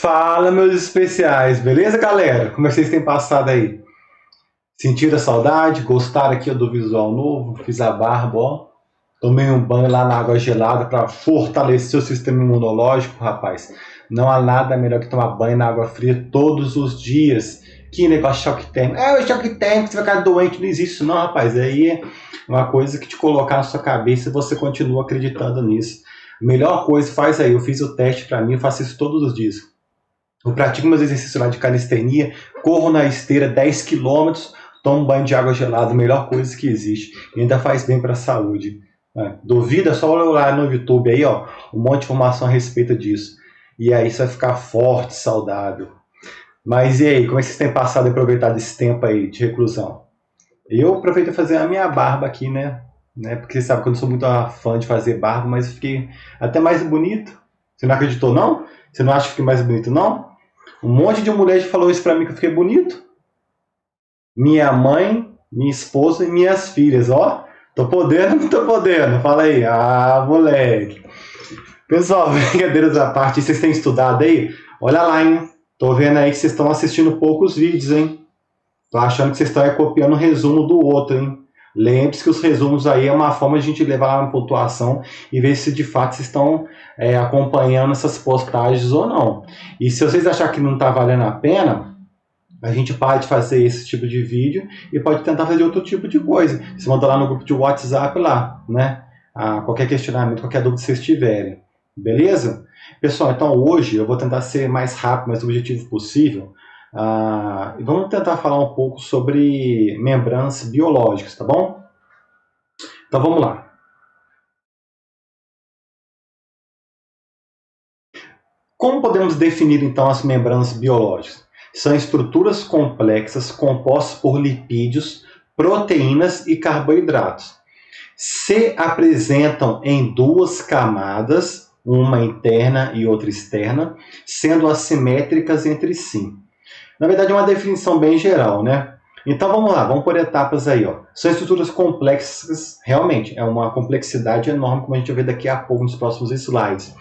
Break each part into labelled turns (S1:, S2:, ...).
S1: Fala, meus especiais, beleza, galera? Como é que vocês têm passado aí? Sentiram a saudade? Gostaram aqui do visual novo? Fiz a barba, ó. Tomei um banho lá na água gelada para fortalecer o sistema imunológico, rapaz. Não há nada melhor que tomar banho na água fria todos os dias. Que negócio de choque térmico. O choque térmico, você vai ficar doente, não existe isso não, rapaz. Aí é uma coisa que te colocar na sua cabeça e você continua acreditando nisso. Melhor coisa, faz aí. Eu fiz o teste para mim, eu faço isso todos os dias. Eu pratico meus exercícios lá de calistenia, corro na esteira 10 quilômetros, tomo um banho de água gelada, melhor coisa que existe. E ainda faz bem para a saúde. Duvida? É só olhar lá no YouTube aí, ó, um monte de informação a respeito disso. E aí você vai ficar forte, saudável. Mas e aí, como é que vocês têm passado e aproveitado esse tempo aí de reclusão? Eu aproveito fazer a minha barba aqui, né? Porque você sabe que eu não sou muito fã de fazer barba, mas eu fiquei até mais bonito. Você não acreditou, não? Você não acha que fiquei mais bonito, não? Um monte de mulher falou isso pra mim que eu fiquei bonito. Minha mãe, minha esposa e minhas filhas, ó. Tô podendo ou não tô podendo? Fala aí. Ah, moleque. Pessoal, brincadeiras à parte, vocês têm estudado aí? Olha lá, hein? Tô vendo aí que vocês estão assistindo poucos vídeos, hein? Tô achando que vocês estão copiando um resumo do outro, hein? Lembre-se que os resumos aí é uma forma de a gente levar lá na pontuação e ver se de fato vocês estão acompanhando essas postagens ou não. E se vocês acharem que não está valendo a pena, a gente pode fazer esse tipo de vídeo e pode tentar fazer outro tipo de coisa. Você manda lá no grupo de WhatsApp lá, né? Qualquer questionamento, qualquer dúvida que vocês tiverem. Beleza? Pessoal, então hoje eu vou tentar ser mais rápido, mais objetivo possível. E vamos tentar falar um pouco sobre membranas biológicas, tá bom? Então vamos lá. Como podemos definir então as membranas biológicas? São estruturas complexas compostas por lipídios, proteínas e carboidratos. Se apresentam em duas camadas, uma interna e outra externa, sendo assimétricas entre si. Na verdade, é uma definição bem geral, né? Então vamos lá, vamos por etapas aí, ó. São estruturas complexas, realmente, é uma complexidade enorme, como a gente vai ver daqui a pouco nos próximos slides.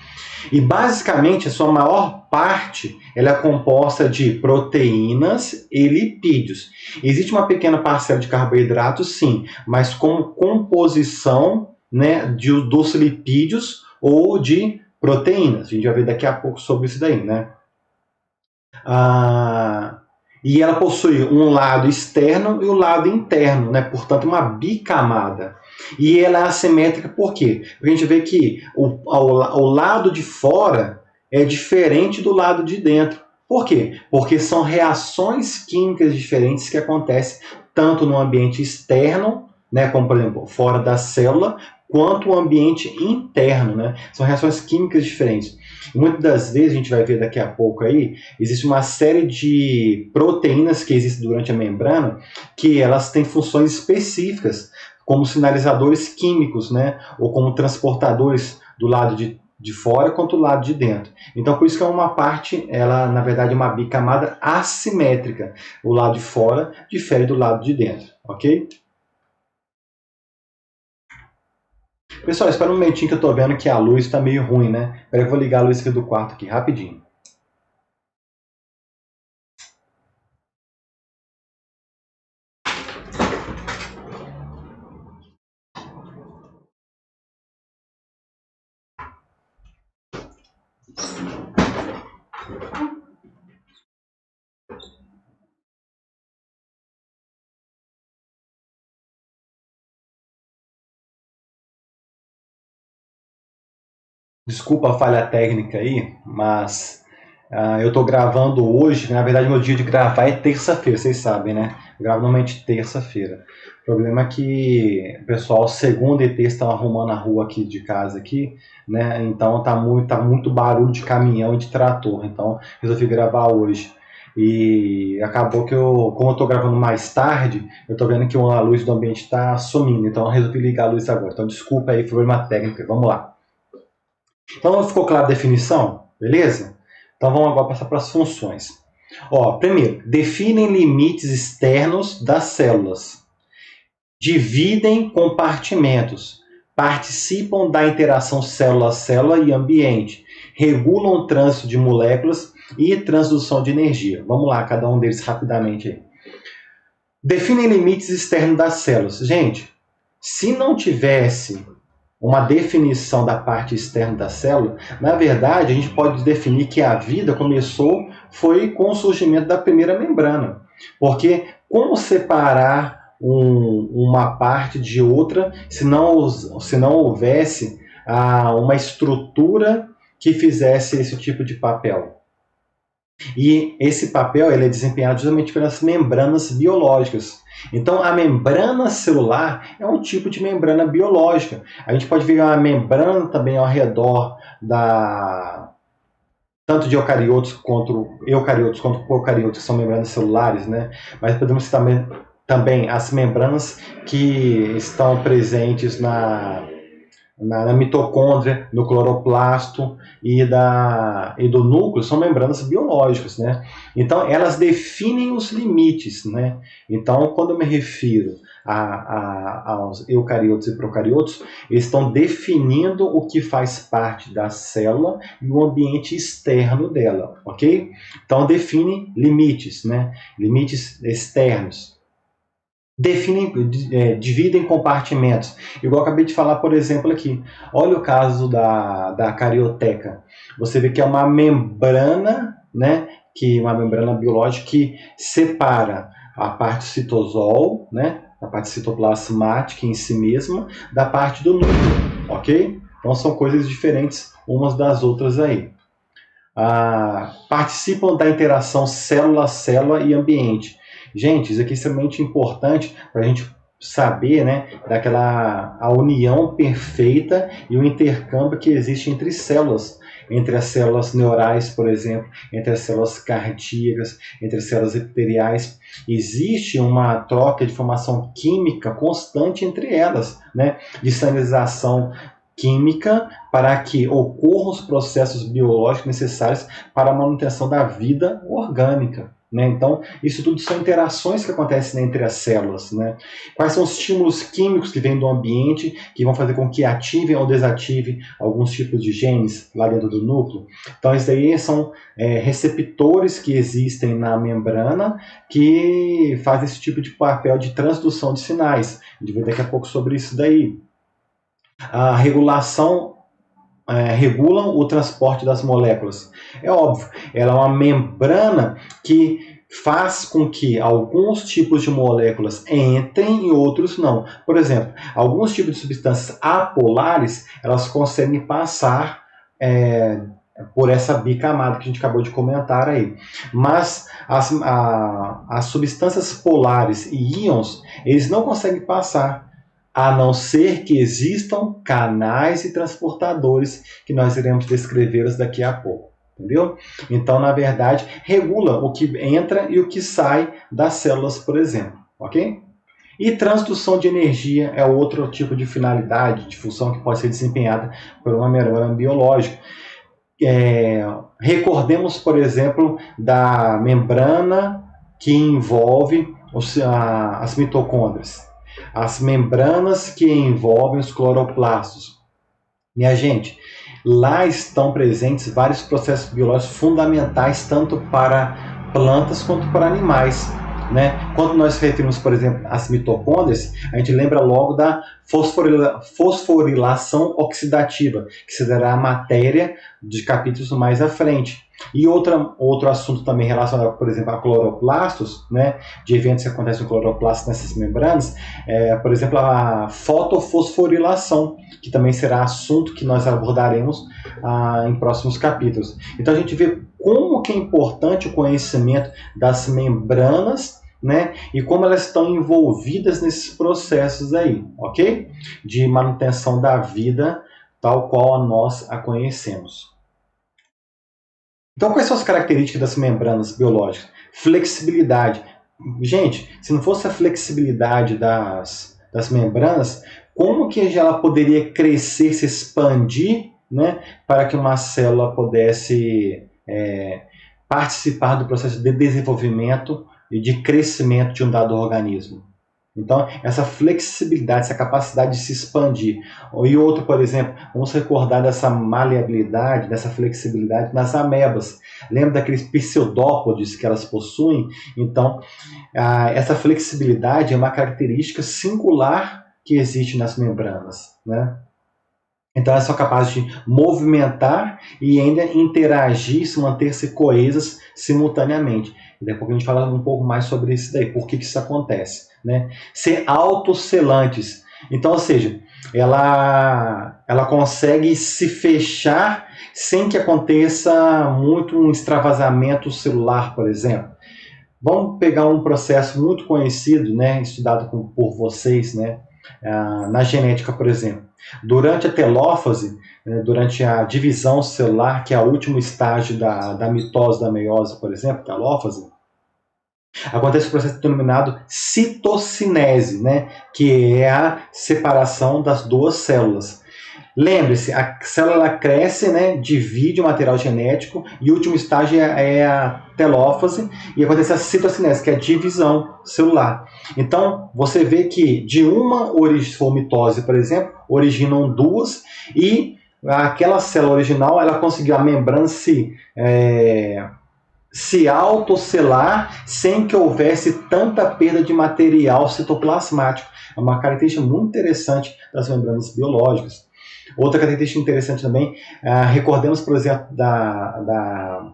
S1: E basicamente, a sua maior parte ela é composta de proteínas e lipídios. Existe uma pequena parcela de carboidratos, sim, mas como composição, né, dos lipídios ou de proteínas. A gente vai ver daqui a pouco sobre isso daí, né? E ela possui um lado externo e um lado interno, né? Portanto, uma bicamada. E ela é assimétrica por quê? Porque a gente vê que o lado de fora é diferente do lado de dentro. Por quê? Porque são reações químicas diferentes que acontecem tanto no ambiente externo, né? Como, por exemplo, fora da célula, quanto o ambiente interno, né? São reações químicas diferentes. E muitas das vezes, a gente vai ver daqui a pouco aí, existe uma série de proteínas que existem durante a membrana que elas têm funções específicas, como sinalizadores químicos, né? Ou como transportadores do lado de fora quanto do lado de dentro. Então, por isso que é uma parte, ela na verdade é uma bicamada assimétrica. O lado de fora difere do lado de dentro, ok? Pessoal, espera um momentinho que eu tô vendo que a luz tá meio ruim, né? Espera que eu vou ligar a luz aqui do quarto aqui, rapidinho. Desculpa a falha técnica aí, mas eu estou gravando hoje. Na verdade, meu dia de gravar é terça-feira, vocês sabem, né? Eu gravo normalmente terça-feira. O problema é que o pessoal, segunda e terça, estão arrumando a rua aqui de casa, aqui, né? Então tá muito barulho de caminhão e de trator. Então resolvi gravar hoje. E acabou que como eu estou gravando mais tarde, eu estou vendo que a luz do ambiente está sumindo. Então eu resolvi ligar a luz agora. Então desculpa aí, problema técnico. Vamos lá. Então ficou clara a definição? Beleza? Então vamos agora passar para as funções. Primeiro, definem limites externos das células. Dividem compartimentos. participam da interação célula-célula e ambiente, regulam o trânsito de moléculas e transdução de energia. Vamos lá, cada um deles rapidamente aí. Definem limites externos das células. Gente, se não tivesse uma definição da parte externa da célula, na verdade, a gente pode definir que a vida foi com o surgimento da primeira membrana. Porque como separar uma parte de outra se não houvesse uma estrutura que fizesse esse tipo de papel? E esse papel ele é desempenhado justamente pelas membranas biológicas. Então, a membrana celular é um tipo de membrana biológica. A gente pode ver uma membrana também ao redor tanto de eucariotos quanto procariotos, que são membranas celulares, né? Mas podemos citar também as membranas que estão presentes na mitocôndria, no cloroplasto e do núcleo, são membranas biológicas, né? Então, elas definem os limites, né? Então, quando eu me refiro aos eucariotos e procariotos, eles estão definindo o que faz parte da célula e o ambiente externo dela, ok? Então, define limites, né? Limites externos. Dividem compartimentos. Igual eu acabei de falar, por exemplo, aqui. Olha o caso da carioteca. Você vê que é uma membrana, né? Uma membrana biológica que separa a parte citosol, né? A parte citoplasmática em si mesma, da parte do núcleo, ok? Então são coisas diferentes umas das outras aí. Participam da interação célula-célula e ambiente. Gente, isso aqui é extremamente importante para a gente saber, né, a união perfeita e o intercâmbio que existe entre células. Entre as células neurais, por exemplo, entre as células cardíacas, entre as células epiteliais. Existe uma troca de informação química constante entre elas, né, de sinalização química para que ocorram os processos biológicos necessários para a manutenção da vida orgânica. Né? Então, isso tudo são interações que acontecem entre as células. Né? Quais são os estímulos químicos que vêm do ambiente que vão fazer com que ativem ou desativem alguns tipos de genes lá dentro do núcleo? Então, isso daí são receptores que existem na membrana que fazem esse tipo de papel de transdução de sinais. A gente vai ver daqui a pouco sobre isso daí. A regulação regulam o transporte das moléculas. É óbvio, ela é uma membrana que faz com que alguns tipos de moléculas entrem e outros não. Por exemplo, alguns tipos de substâncias apolares, elas conseguem passar por essa bicamada que a gente acabou de comentar aí. Mas as substâncias polares e íons, eles não conseguem passar, a não ser que existam canais e transportadores que nós iremos descrevê-los daqui a pouco, entendeu? Então, na verdade, regula o que entra e o que sai das células, por exemplo, ok? E transdução de energia é outro tipo de finalidade, de função que pode ser desempenhada por uma membrana biológica. Recordemos, por exemplo, da membrana que envolve as mitocôndrias. As membranas que envolvem os cloroplastos. Minha gente, lá estão presentes vários processos biológicos fundamentais, tanto para plantas quanto para animais. Né? Quando nós referimos, por exemplo, às mitocôndrias, a gente lembra logo da fosforilação oxidativa, que será a matéria de capítulos mais à frente. E outro assunto também relacionado, por exemplo, a cloroplastos, né, de eventos que acontecem no cloroplastos nessas membranas, por exemplo, a fotofosforilação, que também será assunto que nós abordaremos em próximos capítulos. Então a gente vê como que é importante o conhecimento das membranas, né, e como elas estão envolvidas nesses processos aí, ok? De manutenção da vida tal qual nós a conhecemos. Então, quais são as características das membranas biológicas? Flexibilidade. Gente, se não fosse a flexibilidade das membranas, como que ela poderia crescer, se expandir, né, para que uma célula pudesse participar do processo de desenvolvimento e de crescimento de um dado organismo? Então, essa flexibilidade, essa capacidade de se expandir. E outro, por exemplo, vamos recordar dessa maleabilidade, dessa flexibilidade nas amebas. Lembra daqueles pseudópodes que elas possuem? Então, essa flexibilidade é uma característica singular que existe nas membranas, né? Então, elas são capazes de movimentar e ainda interagir, se manter-se coesas simultaneamente. E daqui a pouco a gente fala um pouco mais sobre isso daí, por que isso acontece, né? Ser autosselantes. Então, ou seja, ela consegue se fechar sem que aconteça muito um extravasamento celular, por exemplo. Vamos pegar um processo muito conhecido, né, estudado por vocês, né, na genética, por exemplo. Durante a telófase, né, durante a divisão celular, que é o último estágio da mitose, da meiose, por exemplo, telófase, acontece o processo denominado citocinese, né, que é a separação das duas células. Lembre-se, a célula cresce, né, divide o material genético e o último estágio é a telófase e acontece a citocinese, que é a divisão celular. Então, você vê que de uma mitose, por exemplo, originam duas e aquela célula original, ela conseguiu a membrana se autocelar sem que houvesse tanta perda de material citoplasmático. É uma característica muito interessante das membranas biológicas. Outra característica interessante também, recordemos, por exemplo, da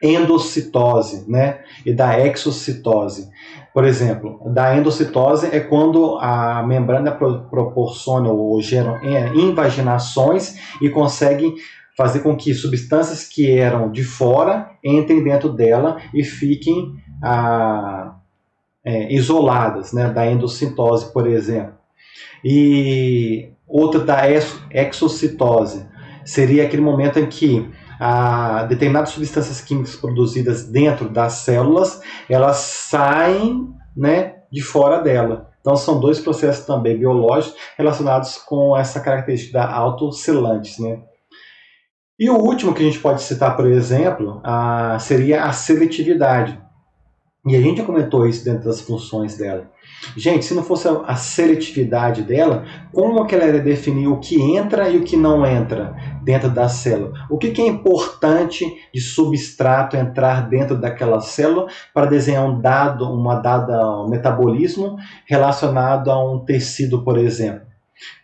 S1: endocitose, né, e da exocitose. Por exemplo, da endocitose é quando a membrana proporciona ou gera invaginações e consegue fazer com que substâncias que eram de fora entrem dentro dela e fiquem isoladas, né, da endocitose, por exemplo. E outra da exocitose seria aquele momento em que determinadas substâncias químicas produzidas dentro das células, elas saem, né, de fora dela. Então são dois processos também biológicos relacionados com essa característica da autocelantes, né? E o último que a gente pode citar, por exemplo, seria a seletividade. E a gente já comentou isso dentro das funções dela. Gente, se não fosse a seletividade dela, como que ela ia definir o que entra e o que não entra dentro da célula? O que é importante de substrato entrar dentro daquela célula para desenhar um metabolismo relacionado a um tecido, por exemplo?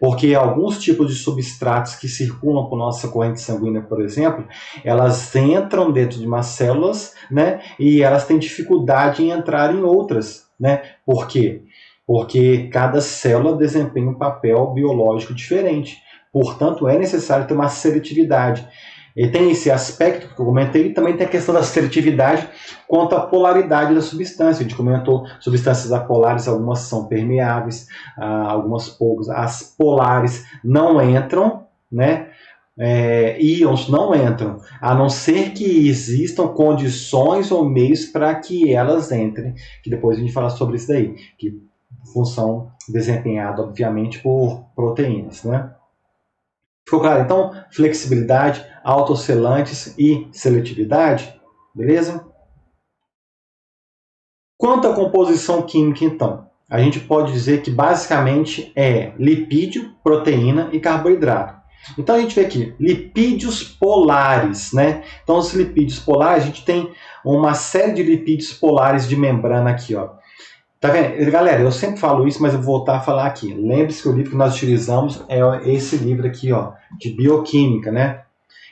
S1: Porque alguns tipos de substratos que circulam por nossa corrente sanguínea, por exemplo, elas entram dentro de umas células, né, e elas têm dificuldade em entrar em outras, né? Por quê? Porque cada célula desempenha um papel biológico diferente. Portanto, é necessário ter uma seletividade. E tem esse aspecto que eu comentei, e também tem a questão da seletividade quanto à polaridade da substância. A gente comentou substâncias apolares, algumas são permeáveis, algumas poucas. As polares não entram, né? Íons não entram, a não ser que existam condições ou meios para que elas entrem, que depois a gente fala sobre isso daí, que função desempenhada, obviamente, por proteínas, né? Ficou claro? Então, flexibilidade, autocelantes e seletividade, beleza? Quanto à composição química, então, a gente pode dizer que basicamente é lipídio, proteína e carboidrato. Então a gente vê aqui, lipídios polares, né? Então os lipídios polares, a gente tem uma série de lipídios polares de membrana aqui, ó. Tá vendo? Galera, eu sempre falo isso, mas eu vou voltar a falar aqui. Lembre-se que o livro que nós utilizamos é esse livro aqui, ó, de bioquímica, né?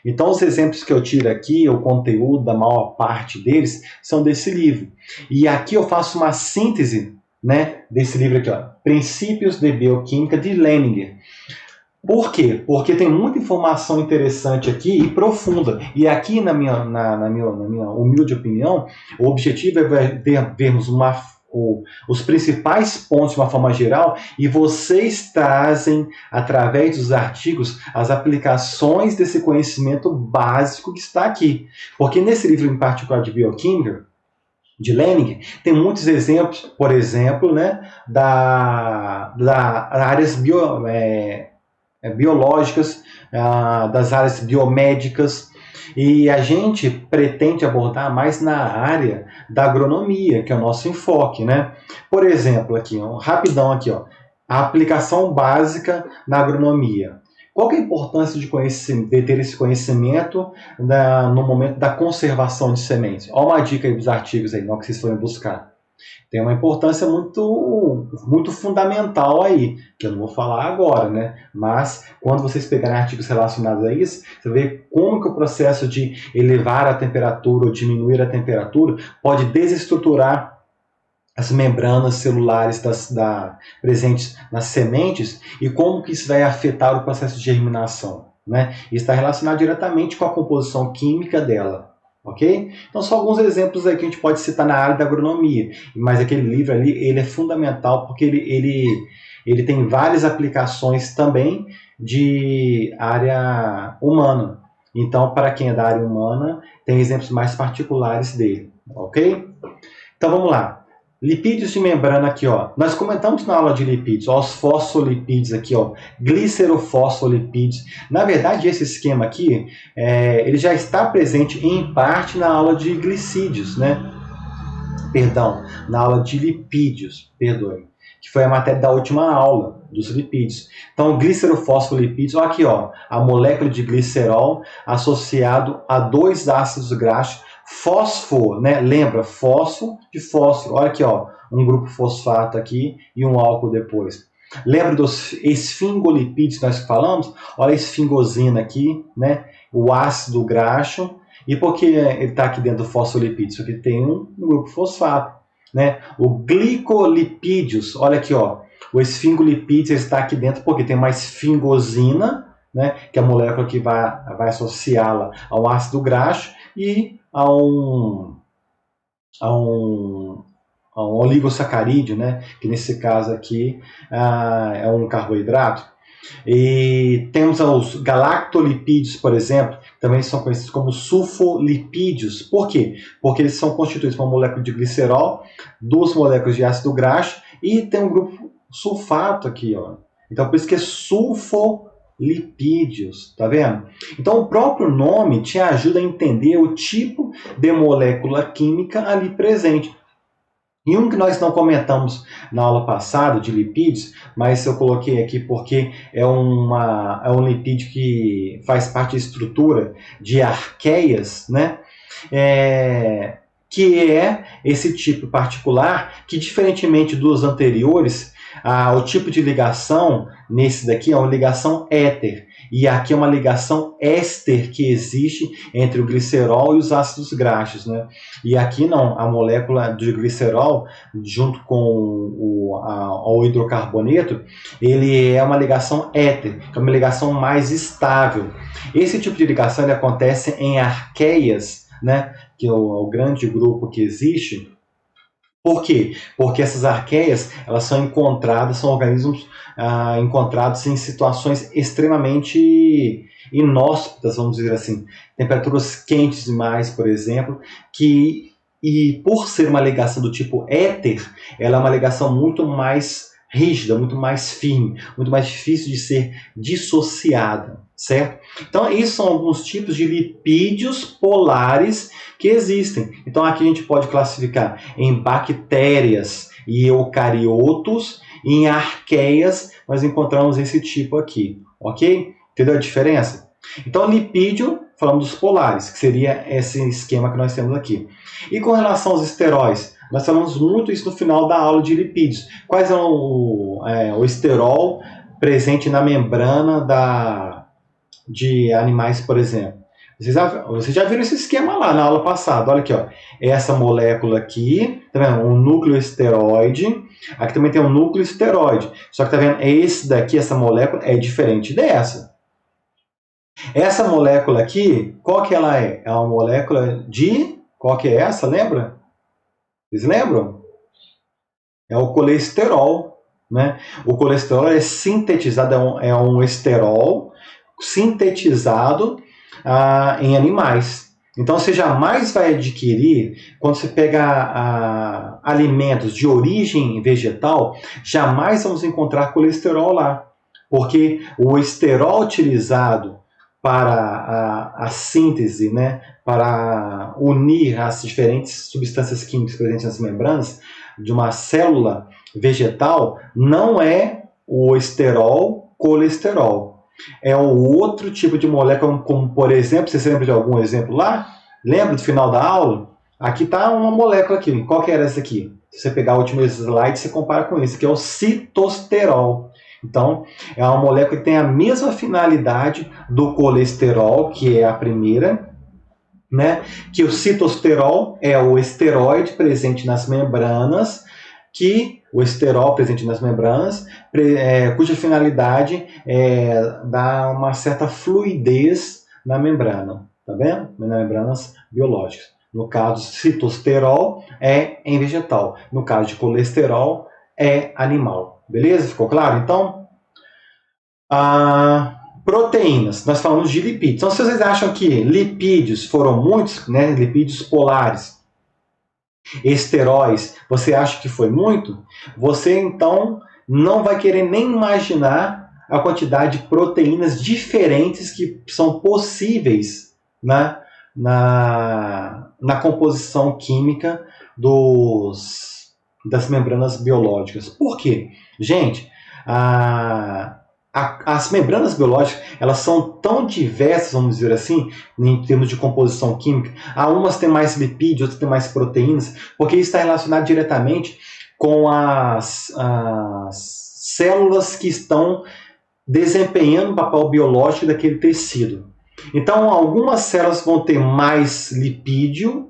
S1: Então, os exemplos que eu tiro aqui, o conteúdo da maior parte deles, são desse livro. E aqui eu faço uma síntese, né, desse livro aqui, ó, Princípios de Bioquímica, de Leninger. Por quê? Porque tem muita informação interessante aqui e profunda. E aqui, na minha humilde opinião, o objetivo é vermos os principais pontos de uma forma geral e vocês trazem, através dos artigos, as aplicações desse conhecimento básico que está aqui. Porque nesse livro em particular de bioquímica, de Leninger, tem muitos exemplos, por exemplo, né, da áreas biológicas, das áreas biomédicas, E a gente pretende abordar mais na área da agronomia, que é o nosso enfoque, né? Por exemplo, aqui, rapidão aqui, ó, a aplicação básica na agronomia. Qual que é a importância de ter esse conhecimento no momento da conservação de sementes? Olha uma dica aí dos artigos aí, que vocês forem buscar. Tem uma importância muito fundamental aí, que eu não vou falar agora, né? Mas quando vocês pegarem artigos relacionados a isso, você vê como que o processo de elevar a temperatura ou diminuir a temperatura pode desestruturar as membranas celulares presentes nas sementes e como que isso vai afetar o processo de germinação, né? Isso está relacionado diretamente com a composição química dela, ok? Então, só alguns exemplos aí que a gente pode citar na área da agronomia, mas aquele livro ali, ele é fundamental porque ele tem várias aplicações também de área humana. Então, para quem é da área humana, tem exemplos mais particulares dele, ok? Então, vamos lá. Lipídios de membrana aqui, ó. Nós comentamos na aula de lipídios, ó, os fosfolipídios aqui, ó, glicerofosfolipídios. Na verdade, esse esquema aqui, ele já está presente em parte na aula de glicídios, né? Perdão, na aula de lipídios, perdoe, que foi a matéria da última aula dos lipídios. Então, glicerofosfolipídios, ó, aqui, ó, a molécula de glicerol associado a 2 ácidos graxos. Fósforo, né? Lembra? Fósforo de fósforo. Olha aqui, ó, um grupo fosfato aqui e um álcool depois. Lembra dos esfingolipídios que nós falamos? Olha a esfingosina aqui, né? O ácido graxo. E por que ele está aqui dentro do fosfolipídio? Porque tem um grupo fosfato, né? O glicolipídios, olha aqui, ó. O esfingolipídio está aqui dentro porque tem uma esfingosina, né? Que é a molécula que vai associá-la ao ácido graxo e a um oligosacarídeo, né? Que nesse caso aqui é um carboidrato. E temos os galactolipídios, por exemplo, também são conhecidos como sulfolipídios. Por quê? Porque eles são constituídos por uma molécula de glicerol, 2 moléculas de ácido graxo e tem um grupo sulfato aqui, ó. Então por isso que é sulfolipídios, tá vendo? Então o próprio nome te ajuda a entender o tipo de molécula química ali presente. E um que nós não comentamos na aula passada de lipídios, mas eu coloquei aqui porque é um lipídio que faz parte da estrutura de arqueias, né? Que é esse tipo particular que, diferentemente dos anteriores, o tipo de ligação nesse daqui é uma ligação éter. E aqui é uma ligação éster que existe entre o glicerol e os ácidos graxos, né? E aqui não, a molécula de glicerol, junto com o hidrocarboneto, ele é uma ligação éter, que é uma ligação mais estável. Esse tipo de ligação ele acontece em arqueias, né? Que é o grande grupo que existe. Por quê? Porque essas arqueias, elas são organismos encontrados em situações extremamente inóspitas, vamos dizer assim. Temperaturas quentes demais, por exemplo, e por ser uma ligação do tipo éter, ela é uma ligação muito mais rígida, muito mais firme, muito mais difícil de ser dissociada, certo? Então, esses são alguns tipos de lipídios polares que existem. Então, aqui a gente pode classificar em bactérias e eucariotos, e em arqueias nós encontramos esse tipo aqui, ok? Entendeu a diferença? Então, lipídio, falamos dos polares, que seria esse esquema que nós temos aqui. E com relação aos esteróis, nós falamos muito isso no final da aula de lipídios. Quais são o esterol presente na membrana de animais, por exemplo? Vocês já viram esse esquema lá na aula passada. Olha aqui, ó. Essa molécula aqui, tá vendo? Um núcleo esteroide. Aqui também tem um núcleo esteroide. Só que tá vendo? Esse daqui, essa molécula, é diferente dessa. Essa molécula aqui, qual que ela é? É uma molécula de... Qual que é essa? Lembra? Vocês lembram? É o colesterol, né? O colesterol é sintetizado, é um esterol sintetizado em animais. Então você jamais vai adquirir, quando você pega alimentos de origem vegetal, jamais vamos encontrar colesterol lá. Porque o esterol utilizado para a síntese, né, para unir as diferentes substâncias químicas presentes nas membranas de uma célula vegetal, não é o esterol colesterol. É o outro tipo de molécula, como por exemplo, você lembra de algum exemplo lá? Lembra do final da aula? Aqui está uma molécula aqui. Qual que era essa aqui? Se você pegar o último slide, você compara com esse, que é o citosterol. Então, é uma molécula que tem a mesma finalidade do colesterol, que é a primeira, né? Que o citosterol é o esteroide presente nas membranas, cuja finalidade é dar uma certa fluidez na membrana, tá vendo? Nas membranas biológicas. No caso, citosterol é em vegetal. No caso de colesterol, é animal. Beleza? Ficou claro? Então, proteínas. Nós falamos de lipídios. Então, se vocês acham que lipídios foram muitos, né, lipídios polares, esteróis, você acha que foi muito? Você, então, não vai querer nem imaginar a quantidade de proteínas diferentes que são possíveis, né, na composição química das membranas biológicas. Por quê? Gente, as membranas biológicas, elas são tão diversas, vamos dizer assim, em termos de composição química. Umas têm mais lipídios, outras têm mais proteínas, porque isso está relacionado diretamente com as células que estão desempenhando o papel biológico daquele tecido. Então, algumas células vão ter mais lipídio,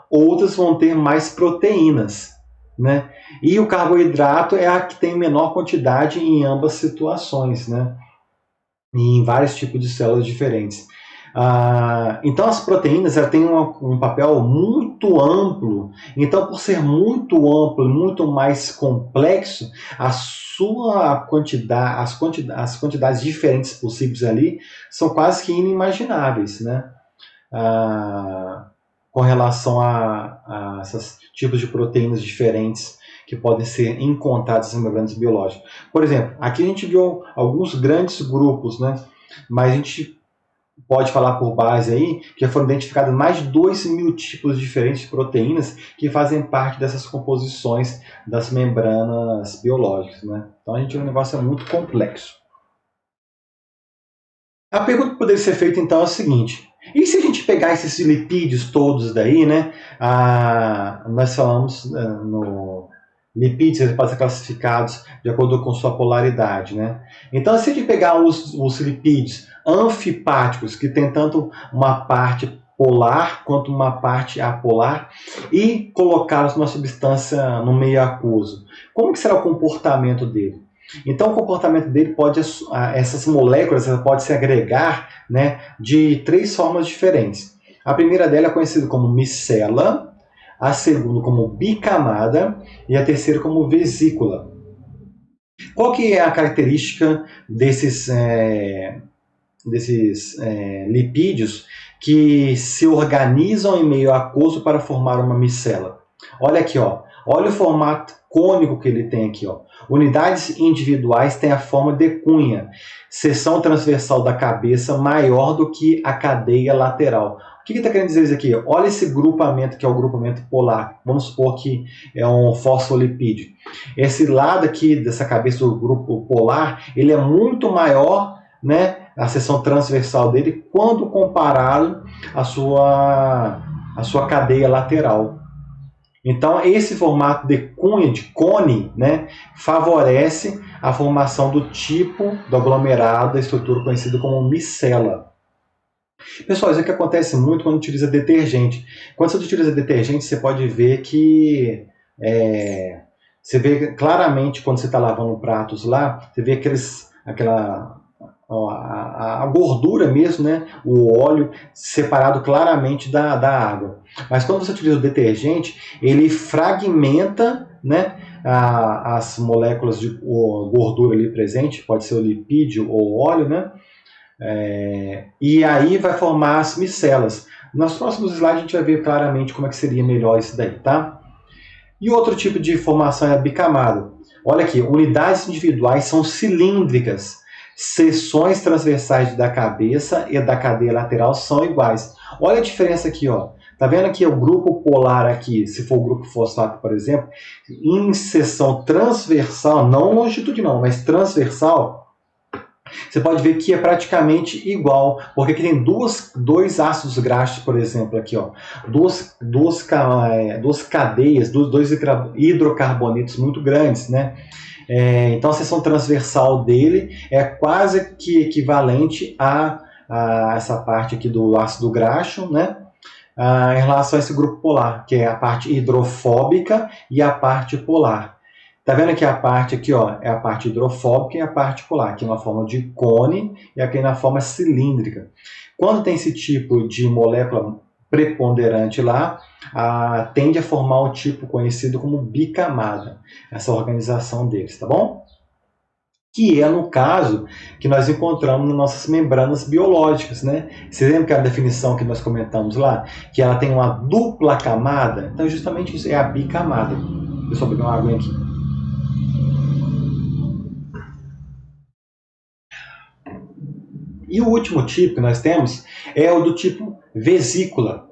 S1: outras vão ter mais proteínas, né? E o carboidrato é a que tem menor quantidade em ambas situações, né? E em vários tipos de células diferentes. Então as proteínas têm um papel muito amplo. Então, por ser muito amplo e muito mais complexo, as quantidades diferentes possíveis ali são quase que inimagináveis, né? Com relação a esses tipos de proteínas diferentes que podem ser encontradas nas membranas biológicas. Por exemplo, aqui a gente viu alguns grandes grupos, né? Mas a gente pode falar por base aí que foram identificados mais de 2.000 tipos diferentes de proteínas que fazem parte dessas composições das membranas biológicas, né? Então a gente vê um negócio muito complexo. A pergunta que poderia ser feita então é a seguinte: e se a gente pegar esses lipídios todos daí, né? Nós falamos no lipídios, eles podem ser classificados de acordo com sua polaridade, né? Então, se a gente pegar os lipídios anfipáticos, que tem tanto uma parte polar quanto uma parte apolar, e colocá-los numa substância no meio aquoso, como que será o comportamento dele? Então, o comportamento dele essas moléculas podem se agregar, né, de 3 formas diferentes. A primeira dela é conhecida como micela, a segunda como bicamada e a terceira como vesícula. Qual que é a característica desses lipídios que se organizam em meio aquoso para formar uma micela? Olha aqui, ó. Olha o formato cônico que ele tem aqui, ó. Unidades individuais têm a forma de cunha, seção transversal da cabeça maior do que a cadeia lateral. O que está querendo dizer isso aqui? Olha esse grupamento, que é o grupamento polar. Vamos supor que é um fosfolipídio. Esse lado aqui dessa cabeça do grupo polar, ele é muito maior, né, a seção transversal dele, quando comparado à sua cadeia lateral. Então, esse formato de cunha, de cone, né, favorece a formação do tipo do aglomerado da estrutura conhecida como micela. Pessoal, isso aqui acontece muito quando utiliza detergente. Quando você utiliza detergente, você pode ver que você vê claramente quando você está lavando pratos lá, você vê a gordura mesmo, né? O óleo separado claramente da água. Mas quando você utiliza o detergente, ele fragmenta, né, as moléculas de gordura ali presente, pode ser o lipídio ou o óleo, né? E aí vai formar as micelas. Nos próximos slides a gente vai ver claramente como é que seria melhor isso daí, tá? E outro tipo de formação é a bicamada. Olha aqui, unidades individuais são cilíndricas, seções transversais da cabeça e da cadeia lateral são iguais. Olha a diferença aqui, ó. Tá vendo aqui o grupo polar aqui, se for o grupo fosfato, por exemplo, em seção transversal, não longitude não, mas transversal, você pode ver que é praticamente igual, porque aqui tem dois ácidos graxos, por exemplo, aqui, ó, duas cadeias, dois hidrocarbonetos muito grandes, né? Então a seção transversal dele é quase que equivalente a essa parte aqui do ácido graxo, né? Em relação a esse grupo polar, que é a parte hidrofóbica e a parte polar. Tá vendo que a parte aqui, ó, é a parte hidrofóbica e a parte polar, aqui na forma de cone e aqui na forma cilíndrica. Quando tem esse tipo de molécula preponderante lá, tende a formar um tipo conhecido como bicamada, essa organização deles, tá bom? Que é no caso que nós encontramos nas nossas membranas biológicas, né? Você lembra que a definição que nós comentamos lá, que ela tem uma dupla camada? Então, justamente isso é a bicamada. Deixa eu beber uma água aqui. E o último tipo que nós temos é o do tipo vesícula,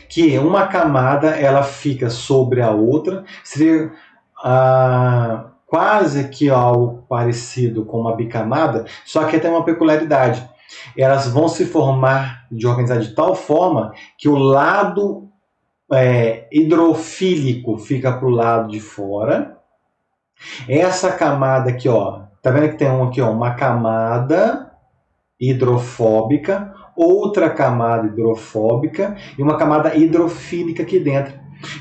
S1: que uma camada ela fica sobre a outra, seria quase que algo parecido com uma bicamada, só que tem uma peculiaridade. Elas vão se formar de organizar de tal forma que o lado hidrofílico fica para o lado de fora. Essa camada aqui, ó, tá vendo que tem aqui, ó, uma camada hidrofóbica, outra camada hidrofóbica e uma camada hidrofílica aqui dentro.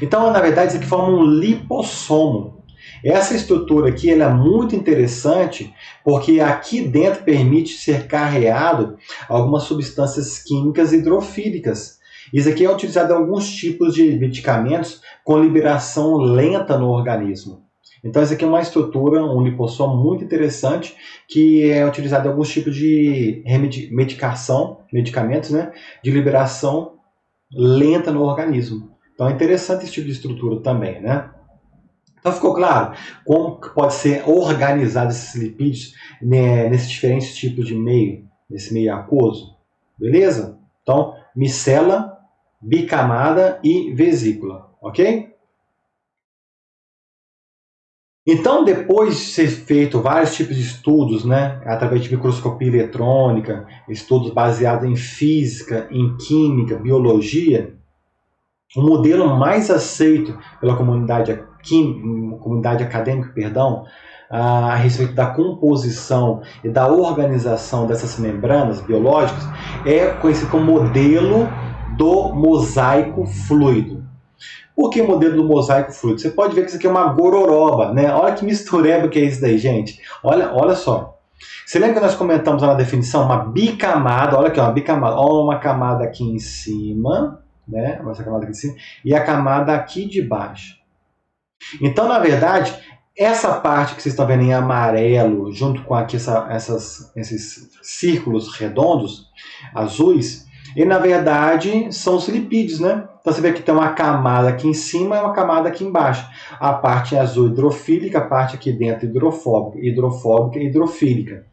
S1: Então, na verdade, isso aqui forma um lipossomo. Essa estrutura aqui ela é muito interessante porque aqui dentro permite ser carreado algumas substâncias químicas hidrofílicas. Isso aqui é utilizado em alguns tipos de medicamentos com liberação lenta no organismo. Então, isso aqui é uma estrutura, um lipossomo muito interessante que é utilizado em alguns tipos de medicamentos, né, de liberação lenta no organismo. Então, é interessante esse tipo de estrutura também, né? Então ficou claro como pode ser organizado esses lipídios, né, nesses diferentes tipos de meio, nesse meio aquoso, beleza? Então, micela, bicamada e vesícula, ok? Então, depois de ser feito vários tipos de estudos, né, através de microscopia eletrônica, estudos baseados em física, em química, biologia, o modelo mais aceito pela comunidade acadêmica, a respeito da composição e da organização dessas membranas biológicas é conhecido como modelo do mosaico fluido. Por que modelo do mosaico fluido? Você pode ver que isso aqui é uma gororoba, né? Olha que mistureba que é isso daí, gente. Olha só. Você lembra que nós comentamos lá na definição? Uma bicamada, olha aqui, uma bicamada. Olha uma camada aqui em cima, né? Essa camada aqui em cima, e a camada aqui de baixo. Então, na verdade, essa parte que vocês estão vendo em amarelo, junto com aqui esses círculos redondos, azuis, e na verdade são os lipídios, né? Então você vê que tem uma camada aqui em cima e uma camada aqui embaixo. A parte azul hidrofílica, a parte aqui dentro hidrofóbica e hidrofílica.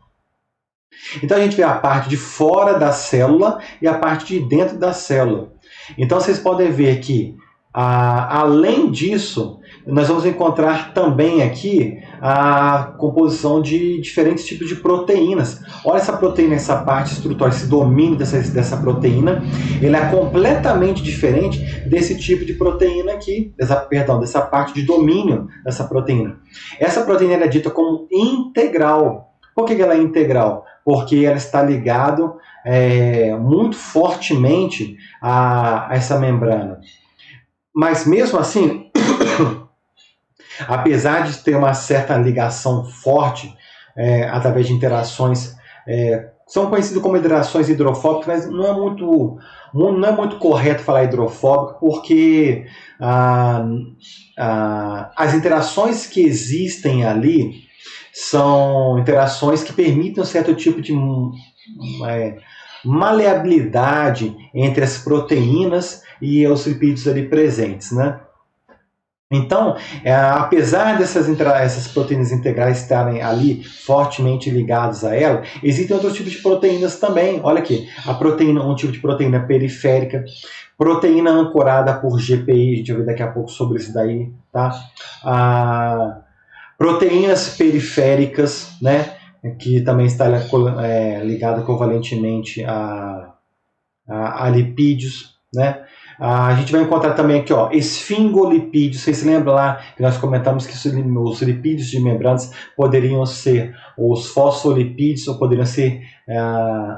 S1: Então a gente vê a parte de fora da célula e a parte de dentro da célula. Então vocês podem ver que, além disso, nós vamos encontrar também aqui a composição de diferentes tipos de proteínas. Olha essa proteína, essa parte estrutural, esse domínio dessa proteína, ele é completamente diferente desse tipo de proteína aqui, dessa parte de domínio dessa proteína. Essa proteína é dita como integral. Por que ela é integral? Porque ela está ligada muito fortemente a essa membrana. Mas mesmo assim, apesar de ter uma certa ligação forte através de interações, são conhecidas como interações hidrofóbicas, mas não é muito correto falar hidrofóbico, porque as interações que existem ali são interações que permitem um certo tipo de maleabilidade entre as proteínas e os lipídios ali presentes, né? Então, apesar essas proteínas integrais estarem ali fortemente ligadas a ela, existem outros tipos de proteínas também. Olha aqui, um tipo de proteína periférica, proteína ancorada por GPI, a gente vai ver daqui a pouco sobre isso daí, tá? Proteínas periféricas, né? Que também está ligada covalentemente a lipídios, né? A gente vai encontrar também aqui, ó, esfingolipídios. Vocês se lembram lá que nós comentamos que os lipídios de membranas poderiam ser os fosfolipídios ou poderiam ser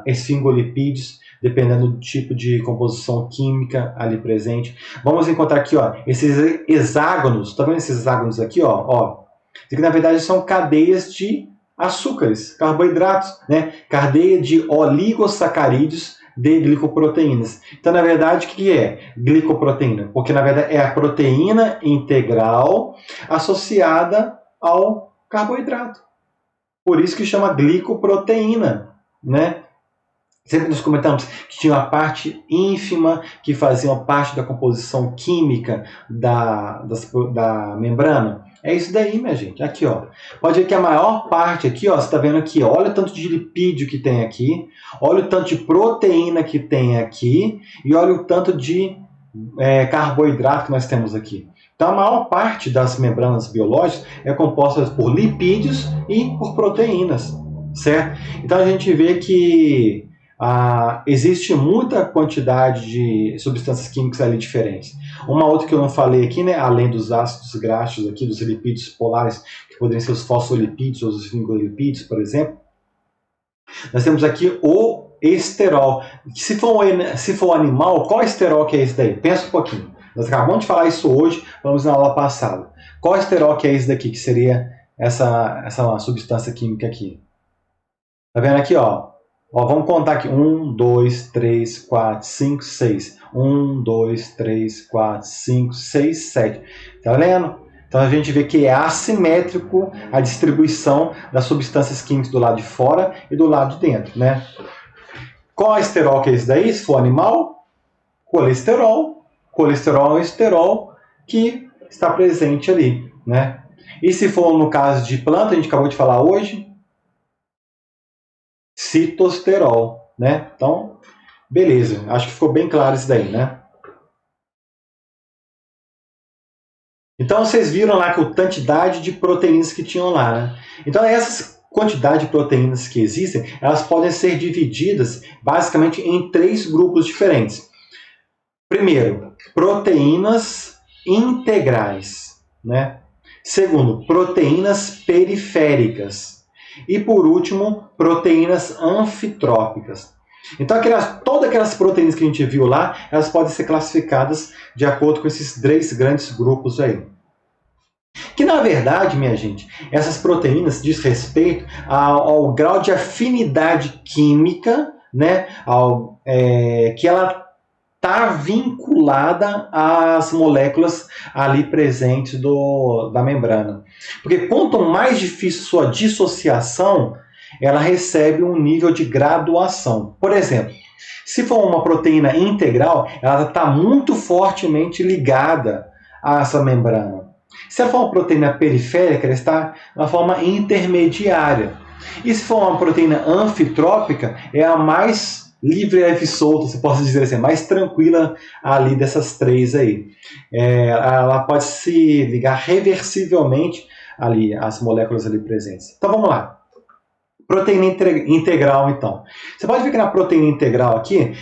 S1: esfingolipídios, dependendo do tipo de composição química ali presente. Vamos encontrar aqui, ó, esses hexágonos. Tá vendo esses hexágonos aqui, ó? Isso aqui, na verdade, são cadeias de açúcares, carboidratos, né? Cadeia de oligosacarídeos de glicoproteínas. Então, na verdade, o que é glicoproteína? Porque, na verdade, é a proteína integral associada ao carboidrato. Por isso que chama glicoproteína, né? Sempre nos comentamos que tinha uma parte ínfima que fazia parte da composição química da membrana. É isso daí, minha gente. Aqui, ó. Pode ver que a maior parte aqui, ó, você está vendo aqui, ó, olha o tanto de lipídio que tem aqui, olha o tanto de proteína que tem aqui e olha o tanto de carboidrato que nós temos aqui. Então, a maior parte das membranas biológicas é composta por lipídios e por proteínas, certo? Então, a gente vê que existe muita quantidade de substâncias químicas ali diferentes. Uma outra que eu não falei aqui, né, além dos ácidos graxos aqui, dos lipídios polares, que poderiam ser os fosfolipídios ou os esfingolipídios, por exemplo, nós temos aqui o esterol. Se for animal, qual esterol que é esse daí? Pensa um pouquinho. Nós acabamos de falar isso hoje, vamos na aula passada. Qual esterol que é esse daqui, que seria essa substância química aqui? Tá vendo aqui, ó? Vamos contar aqui. 1, 2, 3, 4, 5, 6. 1, 2, 3, 4, 5, 6, 7. Tá vendo? Então a gente vê que é assimétrico a distribuição das substâncias químicas do lado de fora e do lado de dentro, né? Qual esterol que é esse daí? Se for animal, colesterol. Colesterol é o esterol que está presente ali, né? E se for no caso de planta, a gente acabou de falar hoje, citosterol, né? Então, beleza. Acho que ficou bem claro isso daí, né? Então, vocês viram lá que a quantidade de proteínas que tinham lá, né? Então, essas quantidade de proteínas que existem, elas podem ser divididas basicamente em 3 grupos diferentes. Primeiro, proteínas integrais, né? Segundo, proteínas periféricas. E por último, proteínas anfitrópicas. Então, todas aquelas proteínas que a gente viu lá, elas podem ser classificadas de acordo com esses 3 grandes grupos aí. Que, na verdade, minha gente, essas proteínas diz respeito ao grau de afinidade química, né, que ela está vinculada às moléculas ali presentes da membrana. Porque quanto mais difícil sua dissociação, ela recebe um nível de graduação. Por exemplo, se for uma proteína integral, ela está muito fortemente ligada a essa membrana. Se ela for uma proteína periférica, ela está na forma intermediária. E se for uma proteína anfitrópica, é a mais livre, leve e solta, se posso dizer assim, mais tranquila ali dessas 3 aí. Ela pode se ligar reversivelmente ali às moléculas ali presentes. Então vamos lá. Proteína integral, então. Você pode ver que na proteína integral aqui,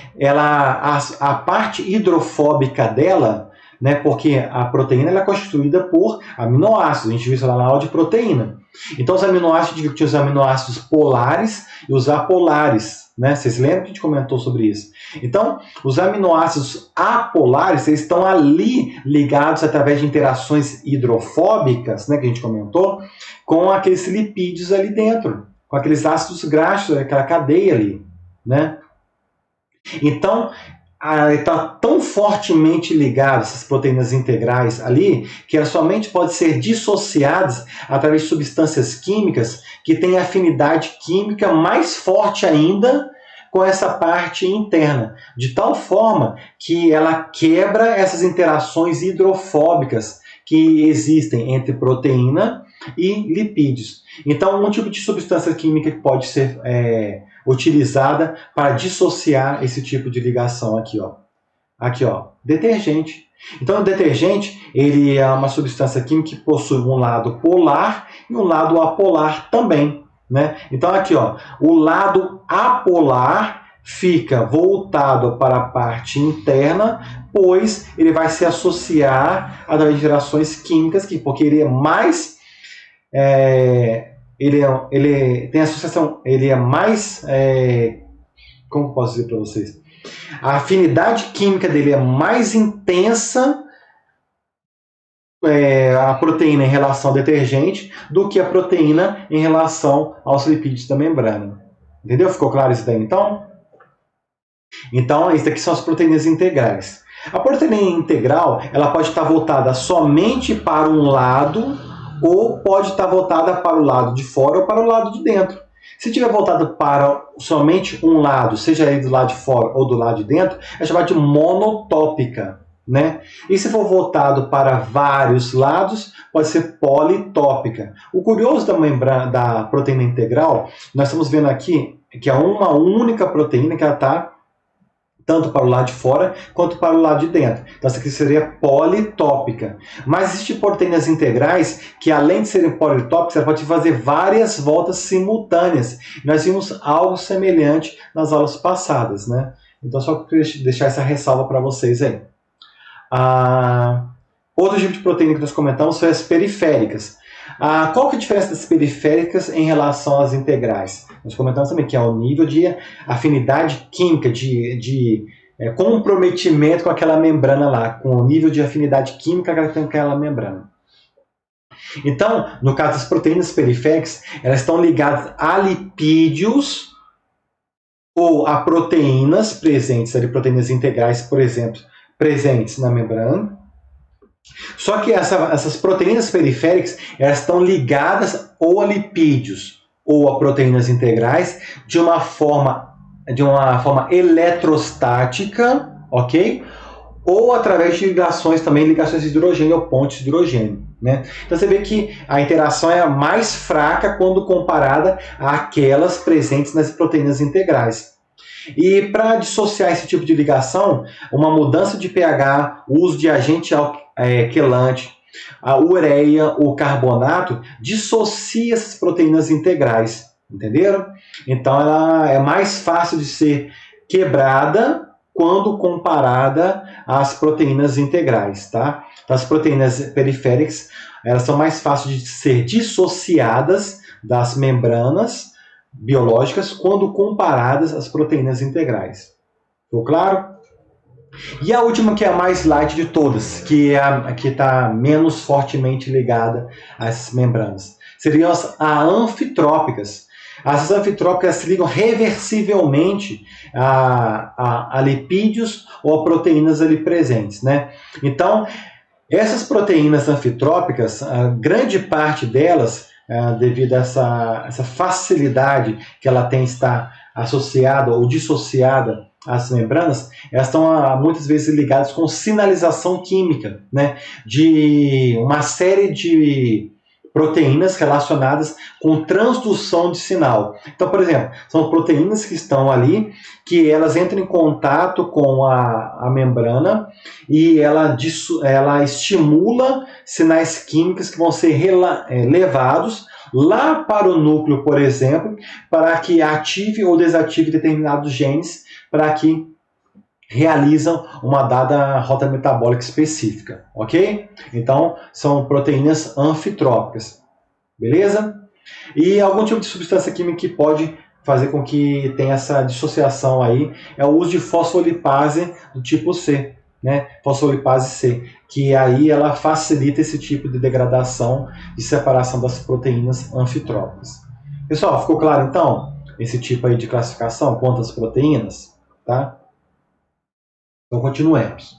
S1: a parte hidrofóbica dela, né, porque a proteína ela é constituída por aminoácidos. A gente viu isso lá na aula de proteína. Então, os aminoácidos, tinha os aminoácidos polares e os apolares. Né? Vocês lembram que a gente comentou sobre isso? Então, os aminoácidos apolares eles estão ali ligados através de interações hidrofóbicas, né, que a gente comentou, com aqueles lipídios ali dentro, com aqueles ácidos graxos, aquela cadeia ali. Né? Então, está tão fortemente ligado essas proteínas integrais ali, que elas somente podem ser dissociadas através de substâncias químicas que têm afinidade química mais forte ainda com essa parte interna, de tal forma que ela quebra essas interações hidrofóbicas que existem entre proteína e lipídios. Então, um tipo de substância química que pode ser utilizada para dissociar esse tipo de ligação aqui, ó. Aqui, ó, detergente. Então, o detergente, ele é uma substância química que possui um lado polar e um lado apolar também, né? Então, aqui, ó, o lado apolar fica voltado para a parte interna, pois ele vai se associar a reações químicas, porque ele é mais... ele tem associação, ele é mais... como posso dizer para vocês? A afinidade química dele é mais intensa, a proteína em relação ao detergente, do que a proteína em relação aos lipídios da membrana. Entendeu? Ficou claro isso daí, então? Então, isso aqui são as proteínas integrais. A proteína integral, ela pode estar voltada somente para um lado, ou pode estar voltada para o lado de fora ou para o lado de dentro. Se estiver voltado para somente um lado, seja ele do lado de fora ou do lado de dentro, é chamada de monotópica, né? E se for voltado para vários lados, pode ser politópica. O curioso da proteína integral, nós estamos vendo aqui que é uma única proteína que ela está tanto para o lado de fora quanto para o lado de dentro. Então, essa aqui seria politópica. Mas existem proteínas integrais que, além de serem politópicas, ela pode fazer várias voltas simultâneas. Nós vimos algo semelhante nas aulas passadas, né? Então, só queria deixar essa ressalva para vocês aí. Outro tipo de proteína que nós comentamos foi as periféricas. Qual que é a diferença das periféricas em relação às integrais? Nós comentamos também que é o nível de afinidade química, de comprometimento com aquela membrana lá, com o nível de afinidade química que ela tem com aquela membrana. Então, no caso das proteínas periféricas, elas estão ligadas a lipídios ou a proteínas presentes, ali, proteínas integrais, por exemplo, presentes na membrana. Só que essas proteínas periféricas, elas estão ligadas ou a lipídios ou a proteínas integrais de uma forma eletrostática, ok? Ou através de ligações de hidrogênio ou pontes de hidrogênio, né? Então você vê que a interação é mais fraca quando comparada àquelas presentes nas proteínas integrais. E para dissociar esse tipo de ligação, uma mudança de pH, o uso de agente quelante, a ureia, o carbonato, dissocia essas proteínas integrais, entenderam? Então ela é mais fácil de ser quebrada quando comparada às proteínas integrais, tá? Então, as proteínas periféricas, elas são mais fáceis de ser dissociadas das membranas biológicas quando comparadas às proteínas integrais. Ficou claro? E a última, que é a mais light de todas, que é a que está menos fortemente ligada a essas membranas, seriam as anfitrópicas. As anfitrópicas se ligam reversivelmente a lipídios ou a proteínas ali presentes, né? Então, essas proteínas anfitrópicas, a grande parte delas, devido a essa facilidade que ela tem de estar associada ou dissociada às membranas, elas estão muitas vezes ligadas com sinalização química, né, de uma série de proteínas relacionadas com transdução de sinal. Então, por exemplo, são proteínas que estão ali, que elas entram em contato com a membrana e ela estimula sinais químicos que vão ser levados lá para o núcleo, por exemplo, para que ative ou desative determinados genes para que realizam uma dada rota metabólica específica, ok? Então, são proteínas anfitrópicas, beleza? E algum tipo de substância química que pode fazer com que tenha essa dissociação aí é o uso de fosfolipase do tipo C, né? Fosfolipase C, que aí ela facilita esse tipo de degradação e separação das proteínas anfitrópicas. Pessoal, ficou claro então esse tipo aí de classificação, quantas proteínas, tá? Então, continuemos.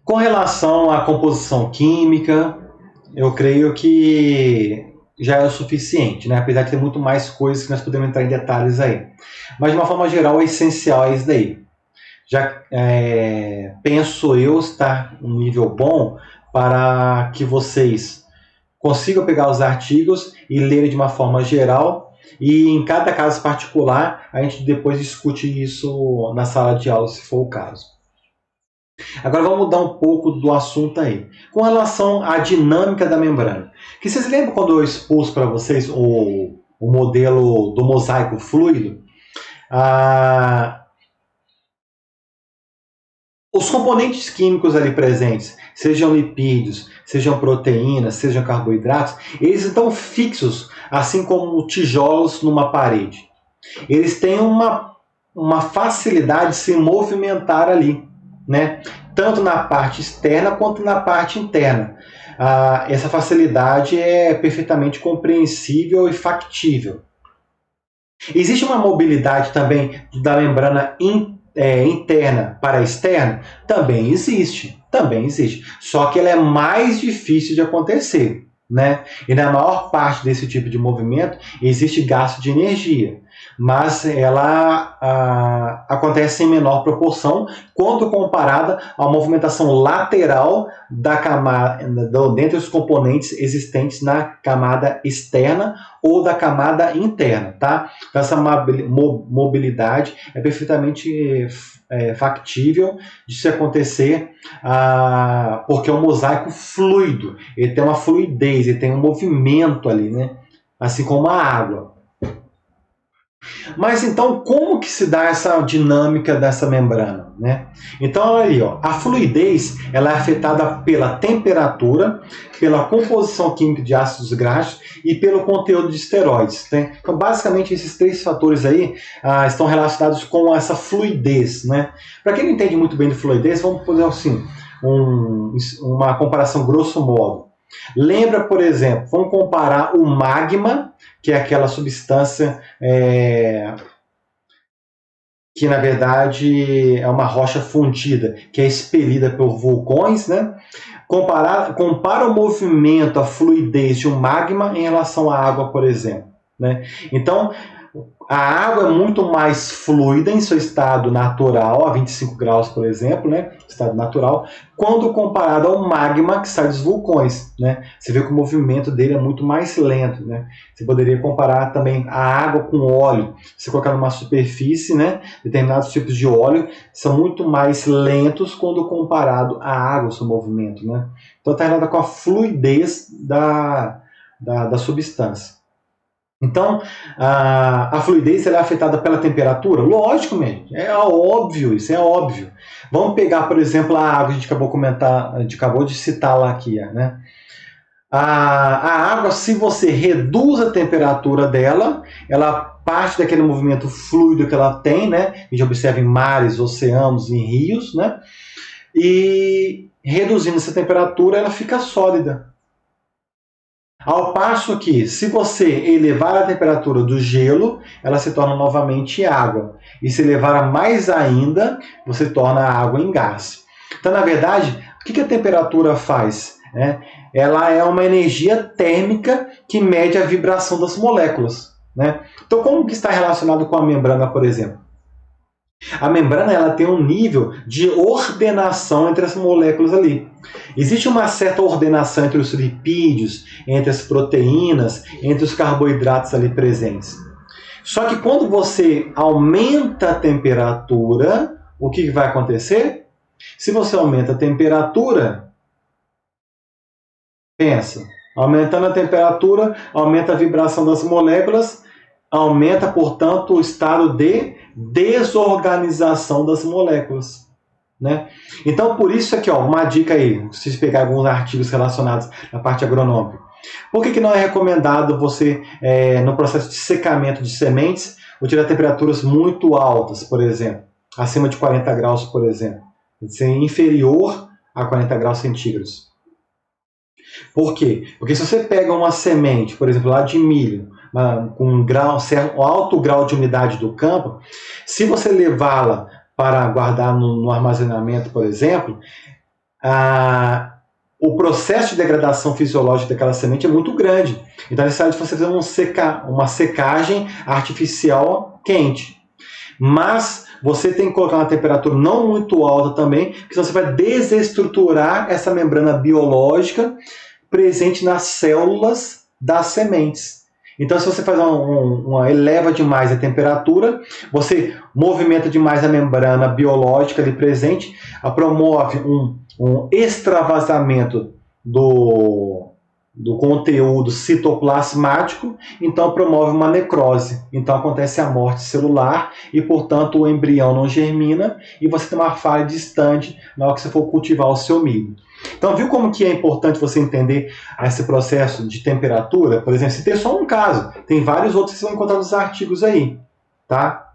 S1: Com relação à composição química, eu creio que já é o suficiente, né? Apesar de ter muito mais coisas que nós podemos entrar em detalhes aí. Mas de uma forma geral, o essencial é isso daí. Já penso eu estar um nível bom para que vocês consigam pegar os artigos e lerem de uma forma geral, e em cada caso particular a gente depois discute isso na sala de aula, se for o caso. Agora vamos mudar um pouco do assunto aí. Com relação à dinâmica da membrana. Que vocês lembram quando eu expus para vocês o modelo do mosaico fluido? Os componentes químicos ali presentes, sejam lipídios, sejam proteínas, sejam carboidratos, eles estão fixos, assim como tijolos numa parede. Eles têm uma facilidade de se movimentar ali, né? Tanto na parte externa quanto na parte interna. Essa facilidade é perfeitamente compreensível e factível. Existe uma mobilidade também da membrana interna para externa? Também existe. Só que ela é mais difícil de acontecer, né? E na maior parte desse tipo de movimento existe gasto de energia, mas ela acontece em menor proporção quando comparada à movimentação lateral da camada, dentre os componentes existentes na camada externa ou da camada interna, tá? Então, essa mobilidade é perfeitamente factível de se acontecer, porque é um mosaico fluido, ele tem uma fluidez, ele tem um movimento ali, né? Assim como a água. Mas então, como que se dá essa dinâmica dessa membrana, né? Então, olha aí, ó, a fluidez ela é afetada pela temperatura, pela composição química de ácidos graxos e pelo conteúdo de esteroides, né? Então, basicamente, esses três fatores aí estão relacionados com essa fluidez, né? Para quem não entende muito bem de fluidez, vamos fazer assim, uma comparação grosso modo. Lembra, por exemplo, vamos comparar o magma, que é aquela substância que na verdade é uma rocha fundida, que é expelida por vulcões, né? Compara o movimento, a fluidez de um magma em relação à água, por exemplo, né? Então, a água é muito mais fluida em seu estado natural, a 25 graus, por exemplo, né? Estado natural, quando comparado ao magma que sai dos vulcões, né? Você vê que o movimento dele é muito mais lento, né? Você poderia comparar também a água com óleo. Se colocar numa superfície, né? Determinados tipos de óleo são muito mais lentos quando comparado à água, o seu movimento, né? Então está relacionado com a fluidez da substância. Então, a fluidez é afetada pela temperatura? Lógico, gente. É óbvio, isso é óbvio. Vamos pegar, por exemplo, a água, a gente acabou de citar lá aqui, né? A água, se você reduz a temperatura dela, ela parte daquele movimento fluido que ela tem, né? A gente observa em mares, oceanos, em rios, né? E reduzindo essa temperatura, ela fica sólida. Ao passo que, se você elevar a temperatura do gelo, ela se torna novamente água. E se elevar mais ainda, você torna a água em gás. Então, na verdade, o que a temperatura faz? Ela é uma energia térmica que mede a vibração das moléculas, né? Então, como que está relacionado com a membrana, por exemplo? A membrana ela tem um nível de ordenação entre as moléculas ali. Existe uma certa ordenação entre os lipídios, entre as proteínas, entre os carboidratos ali presentes. Só que quando você aumenta a temperatura, o que vai acontecer? Se você aumenta a temperatura, pensa, aumentando a temperatura, aumenta a vibração das moléculas, aumenta, portanto, o estado de desorganização das moléculas, né? Então, por isso aqui, ó, uma dica aí, se você pegar alguns artigos relacionados à parte agronômica. Por que não é recomendado você, no processo de secamento de sementes, utilizar temperaturas muito altas, por exemplo, acima de 40 graus, por exemplo, ser inferior a 40 graus centígrados? Por quê? Porque se você pega uma semente, por exemplo, lá de milho, com um alto grau de umidade do campo, se você levá-la para guardar no armazenamento, por exemplo, o processo de degradação fisiológica daquela semente é muito grande. Então é necessário você fazer uma secagem artificial quente. Mas você tem que colocar uma temperatura não muito alta também, porque senão você vai desestruturar essa membrana biológica presente nas células das sementes. Então, se você faz eleva demais a temperatura, você movimenta demais a membrana biológica ali presente, promove um extravasamento do conteúdo citoplasmático, então promove uma necrose. Então acontece a morte celular e, portanto, o embrião não germina e você tem uma falha distante na hora que você for cultivar o seu milho. Então, viu como que é importante você entender esse processo de temperatura? Por exemplo, se tem só um caso, tem vários outros que você vai encontrar nos artigos aí, tá?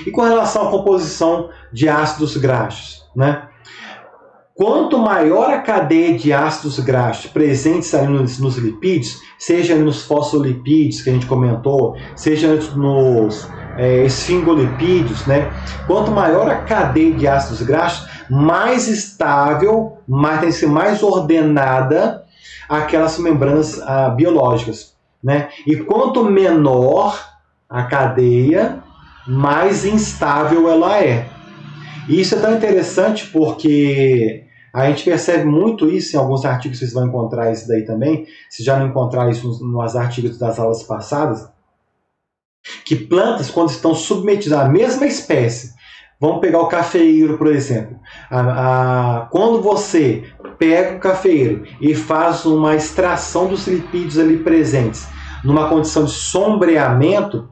S1: E com relação à composição de ácidos graxos, né? Quanto maior a cadeia de ácidos graxos presentes ali nos lipídios, seja nos fosfolipídios que a gente comentou, seja nos esfingolipídios, né? Quanto maior a cadeia de ácidos graxos, mais estável, tem que ser mais ordenada aquelas membranas biológicas, né? E quanto menor a cadeia, mais instável ela é. E isso é tão interessante porque a gente percebe muito isso em alguns artigos, vocês vão encontrar isso daí também, se já não encontrar isso nos artigos das aulas passadas, que plantas, quando estão submetidas à mesma espécie, vamos pegar o cafeeiro, por exemplo, quando você pega o cafeeiro e faz uma extração dos lipídios ali presentes, numa condição de sombreamento,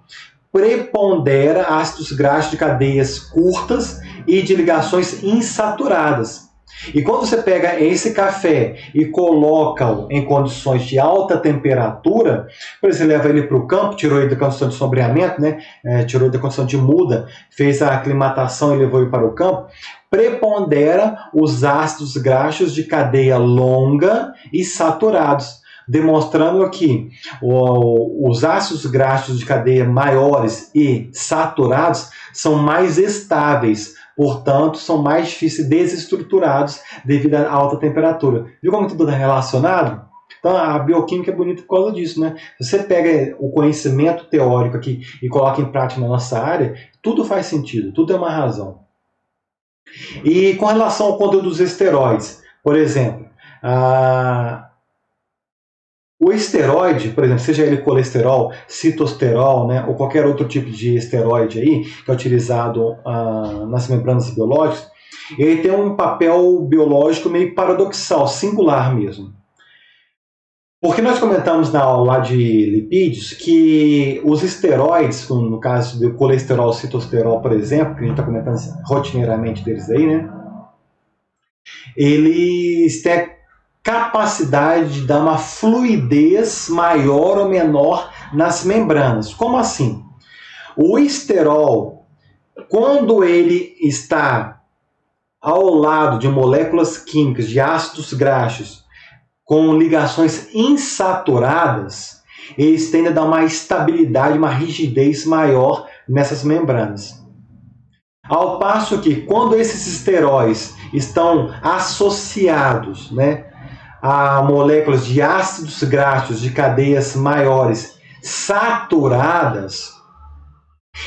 S1: prepondera ácidos graxos de cadeias curtas e de ligações insaturadas. E quando você pega esse café e coloca-o em condições de alta temperatura, por exemplo, você leva ele para o campo, tirou ele da condição de sombreamento, né? Tirou ele da condição de muda, fez a aclimatação e levou ele para o campo, prepondera os ácidos graxos de cadeia longa e saturados, demonstrando que os ácidos graxos de cadeia maiores e saturados são mais estáveis, portanto, são mais difíceis desestruturados devido à alta temperatura. Viu como tudo é relacionado? Então, a bioquímica é bonita por causa disso, né? Se você pega o conhecimento teórico aqui e coloca em prática na nossa área, tudo faz sentido, tudo tem uma razão. E com relação ao conteúdo dos esteroides, por exemplo, o esteroide, por exemplo, seja ele colesterol, citosterol, né, ou qualquer outro tipo de esteroide aí, que é utilizado nas membranas biológicas, ele tem um papel biológico meio paradoxal, singular mesmo. Porque nós comentamos na aula lá de lipídios que os esteroides, no caso do colesterol, citosterol, por exemplo, que a gente está comentando rotineiramente deles aí, né, eles têm capacidade de dar uma fluidez maior ou menor nas membranas. Como assim? O esterol, quando ele está ao lado de moléculas químicas, de ácidos graxos, com ligações insaturadas, eles tendem a dar uma estabilidade, uma rigidez maior nessas membranas. Ao passo que, quando esses esteróis estão associados, né, a moléculas de ácidos graxos de cadeias maiores saturadas,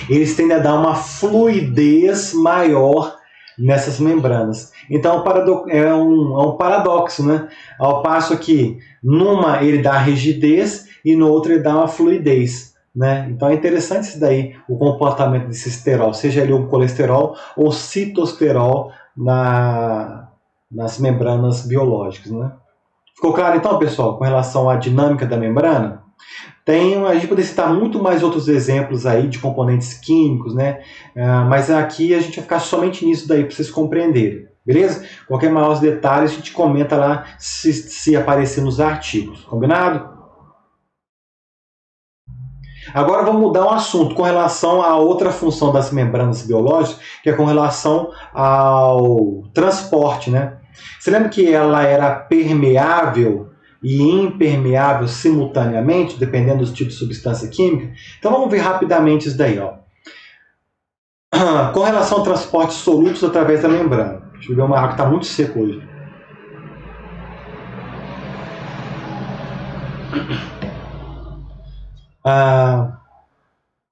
S1: eles tendem a dar uma fluidez maior nessas membranas. Então é um paradoxo, né? Ao passo que numa ele dá rigidez e no outro ele dá uma fluidez, né? Então é interessante isso daí, o comportamento desse esterol, seja ele um colesterol ou citosterol nas membranas biológicas, né? Ficou claro então, pessoal, com relação à dinâmica da membrana? A gente poderia citar muito mais outros exemplos aí de componentes químicos, né? Mas aqui a gente vai ficar somente nisso daí para vocês compreenderem, beleza? Qualquer maiores detalhes a gente comenta lá se aparecer nos artigos, combinado? Agora vamos mudar um assunto com relação a outra função das membranas biológicas, que é com relação ao transporte, né? Você lembra que ela era permeável e impermeável simultaneamente, dependendo do tipo de substância química? Então vamos ver rapidamente isso daí, ó. Com relação ao transporte de solutos através da membrana. Deixa eu ver uma água que está muito seca hoje.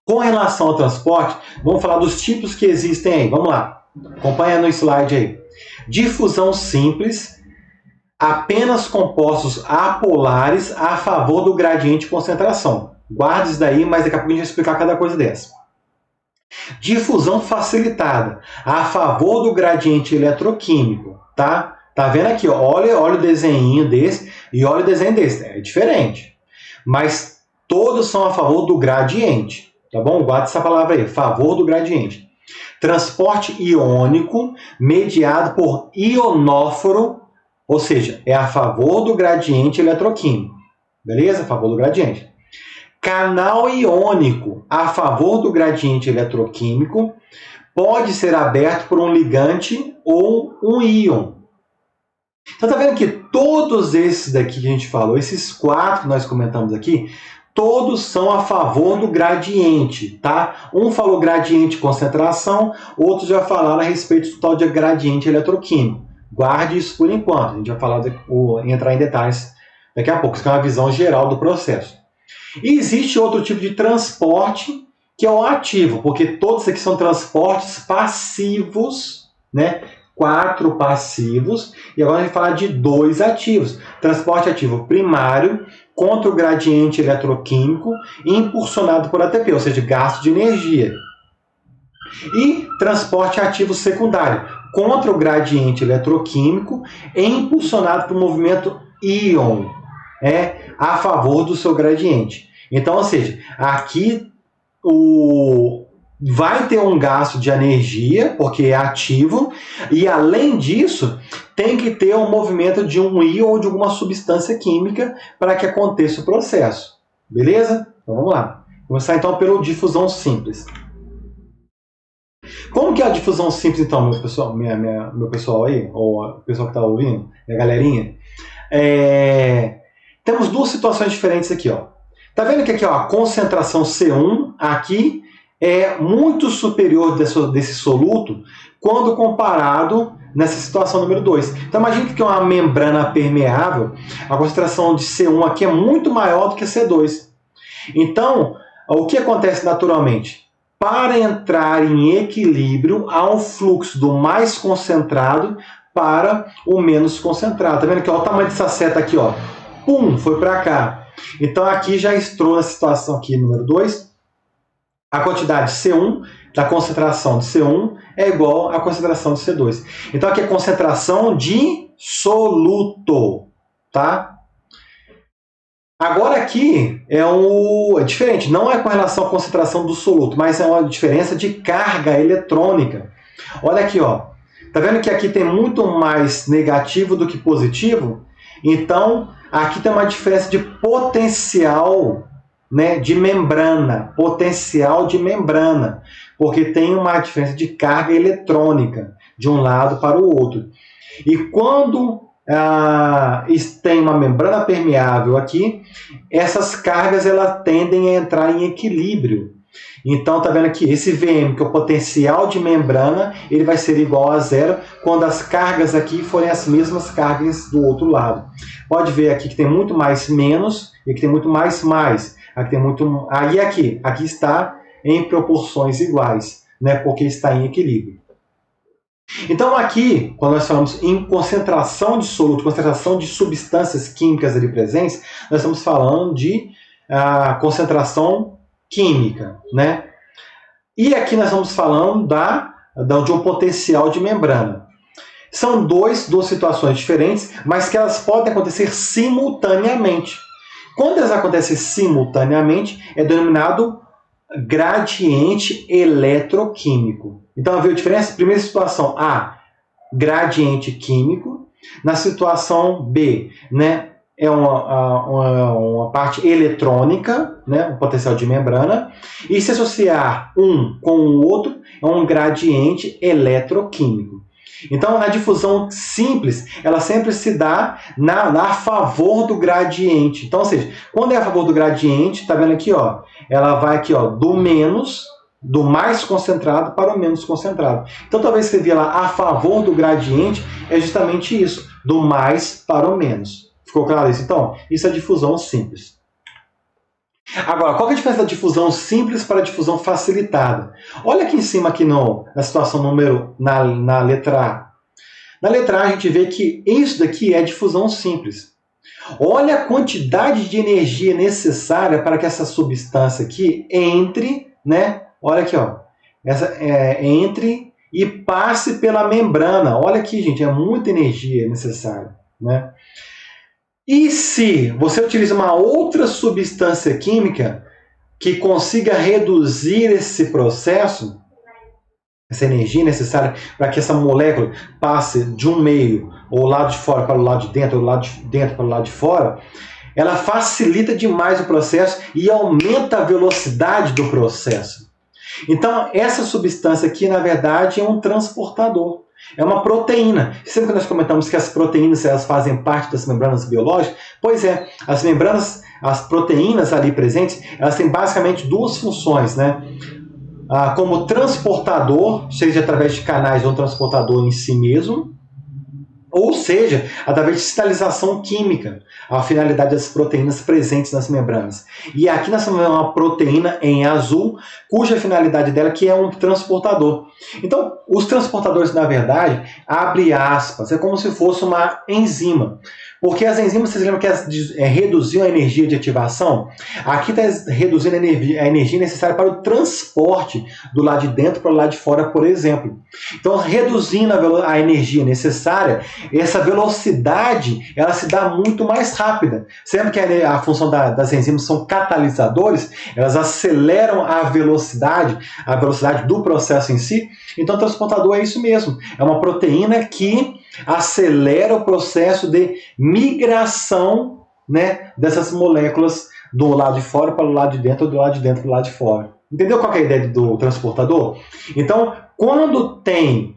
S1: Com relação ao transporte, vamos falar dos tipos que existem aí. Vamos lá, acompanha no slide aí. Difusão simples, apenas compostos apolares a favor do gradiente de concentração. Guarde isso daí, mas daqui a pouco a gente vai explicar cada coisa dessa. Difusão facilitada, a favor do gradiente eletroquímico, tá? Tá vendo aqui, ó, olha o desenho desse e olha o desenho desse, é diferente. Mas todos são a favor do gradiente, tá bom? Guarda essa palavra aí, favor do gradiente. Transporte iônico mediado por ionóforo, ou seja, é a favor do gradiente eletroquímico. Beleza? A favor do gradiente. Canal iônico a favor do gradiente eletroquímico pode ser aberto por um ligante ou um íon. Então, tá vendo que todos esses daqui que a gente falou, esses 4 que nós comentamos aqui, todos são a favor do gradiente, tá? Um falou gradiente de concentração, outros já falaram a respeito do tal de gradiente eletroquímico. Guarde isso por enquanto, a gente vai falar entrar em detalhes daqui a pouco, isso é uma visão geral do processo. E existe outro tipo de transporte, que é o ativo, porque todos aqui são transportes passivos, né? 4 passivos, e agora a gente vai falar de 2 ativos. Transporte ativo primário, contra o gradiente eletroquímico, impulsionado por ATP, ou seja, gasto de energia. E transporte ativo secundário, contra o gradiente eletroquímico, impulsionado por movimento íon, a favor do seu gradiente. Então, ou seja, aqui vai ter um gasto de energia, porque é ativo, e além disso, tem que ter um movimento de um íon ou de alguma substância química para que aconteça o processo. Beleza? Então vamos lá. Vou começar então pela difusão simples. Como que é a difusão simples, então, meu pessoal aí, ou o pessoal que está ouvindo, a galerinha? Temos 2 situações diferentes aqui, ó. Tá vendo que aqui, ó, a concentração C1 aqui é muito superior desse soluto quando comparado nessa situação número 2. Então imagine que é uma membrana permeável, a concentração de C1 aqui é muito maior do que C2. Então, o que acontece naturalmente? Para entrar em equilíbrio, há um fluxo do mais concentrado para o menos concentrado. Tá vendo que olha o tamanho dessa seta aqui, ó. Pum, foi para cá. Então aqui já entrou na situação aqui número 2. A quantidade de C1, da concentração de C1, é igual à concentração de C2. Então aqui é concentração de soluto, tá? Agora aqui é diferente, não é com relação à concentração do soluto, mas é uma diferença de carga eletrônica. Olha aqui, ó. Tá vendo que aqui tem muito mais negativo do que positivo? Então, aqui tem uma diferença de potencial, né, de membrana, potencial de membrana, porque tem uma diferença de carga eletrônica de um lado para o outro. E quando tem uma membrana permeável aqui, essas cargas elas tendem a entrar em equilíbrio. Então, tá vendo aqui, esse VM, que é o potencial de membrana, ele vai ser igual a 0 quando as cargas aqui forem as mesmas cargas do outro lado. Pode ver aqui que tem muito mais menos e aqui tem muito mais mais. Aqui tem muito. Aí aqui está em proporções iguais, né? Porque está em equilíbrio. Então aqui, quando nós falamos em concentração de soluto, concentração de substâncias químicas ali presentes, nós estamos falando de concentração química, né? E aqui nós estamos falando de um potencial de membrana. São duas situações diferentes, mas que elas podem acontecer simultaneamente. Quando elas acontecem simultaneamente, é denominado gradiente eletroquímico. Então, viu a diferença? Primeira situação, A, gradiente químico. Na situação B, né, é uma parte eletrônica, né, um potencial de membrana. E se associar um com o outro, é um gradiente eletroquímico. Então, na difusão simples, ela sempre se dá a favor do gradiente. Então, ou seja, quando é a favor do gradiente, tá vendo aqui, ó, ela vai aqui, ó, do mais concentrado para o menos concentrado. Então, talvez você via lá a favor do gradiente, é justamente isso, do mais para o menos. Ficou claro isso? Então, isso é difusão simples. Agora, qual que é a diferença da difusão simples para a difusão facilitada? Olha aqui em cima, aqui na situação na letra A. Na letra A, a gente vê que isso daqui é difusão simples. Olha a quantidade de energia necessária para que essa substância aqui entre, né? Olha aqui, ó. Entre e passe pela membrana. Olha aqui, gente, é muita energia necessária, né? E se você utiliza uma outra substância química que consiga reduzir esse processo, essa energia necessária para que essa molécula passe de um meio, ou lado de fora para o lado de dentro, ou lado de dentro para o lado de fora, ela facilita demais o processo e aumenta a velocidade do processo. Então, essa substância aqui, na verdade, é um transportador. É uma proteína. Sempre que nós comentamos que as proteínas elas fazem parte das membranas biológicas, pois é, as proteínas ali presentes, elas têm basicamente duas funções, né? Como transportador, seja através de canais ou transportador em si mesmo, ou seja, através de sinalização química, a finalidade das proteínas presentes nas membranas. E aqui nós temos uma proteína em azul, cuja finalidade dela que é um transportador. Então, os transportadores, na verdade, abre aspas, é como se fosse uma enzima. Porque as enzimas, vocês lembram que elas reduziam a energia de ativação? Aqui está reduzindo a energia necessária para o transporte do lado de dentro para o lado de fora, por exemplo. Então, reduzindo a energia necessária, essa velocidade ela se dá muito mais rápida. Sempre que a função das enzimas são catalisadores, elas aceleram a velocidade do processo em si. Então, o transportador é isso mesmo. É uma proteína que acelera o processo de migração, né, dessas moléculas do lado de fora para o lado de dentro, ou do lado de dentro para o lado de fora. Entendeu qual é a ideia do transportador? Então, quando tem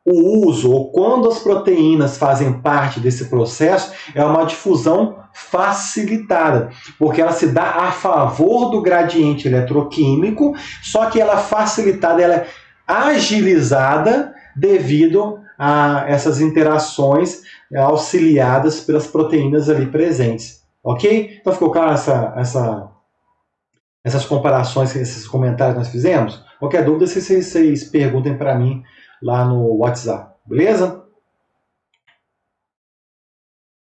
S1: o uso, ou quando as proteínas fazem parte desse processo, é uma difusão facilitada, porque ela se dá a favor do gradiente eletroquímico, só que ela é facilitada, ela é agilizada devido a essas interações auxiliadas pelas proteínas ali presentes. Ok? Então ficou claro essas comparações, esses comentários que nós fizemos? Qualquer dúvida, vocês perguntem para mim lá no WhatsApp. Beleza?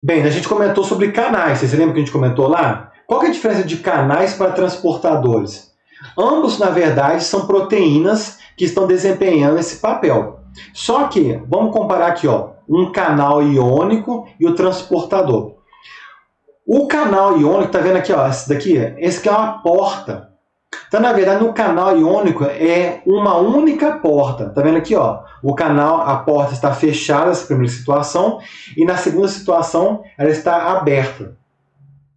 S1: Bem, a gente comentou sobre canais. Vocês lembram que a gente comentou lá? Qual que é a diferença de canais para transportadores? Ambos, na verdade, são proteínas que estão desempenhando esse papel. Só que, vamos comparar aqui, ó, um canal iônico e o transportador. O canal iônico, tá vendo aqui, ó, esse aqui é uma porta. Então, na verdade, no canal iônico é uma única porta. Tá vendo aqui, ó? A porta está fechada nessa primeira situação e na segunda situação ela está aberta.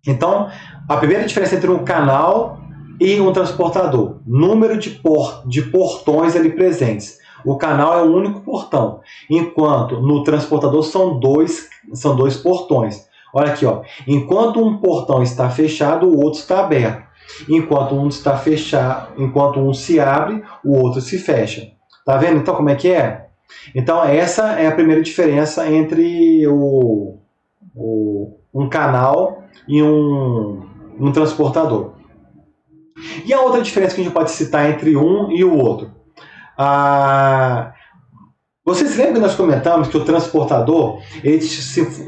S1: Então, a primeira diferença entre um canal e um transportador, número de portões ali presentes. O canal é um único portão, enquanto no transportador são dois portões. Olha aqui, ó. Enquanto um portão está fechado, o outro está aberto. Enquanto um está fechado, enquanto um se abre, o outro se fecha. Tá vendo então como é que é? Então essa é a primeira diferença entre um canal e um transportador. E a outra diferença que a gente pode citar entre um e o outro? Vocês lembram que nós comentamos que o transportador ele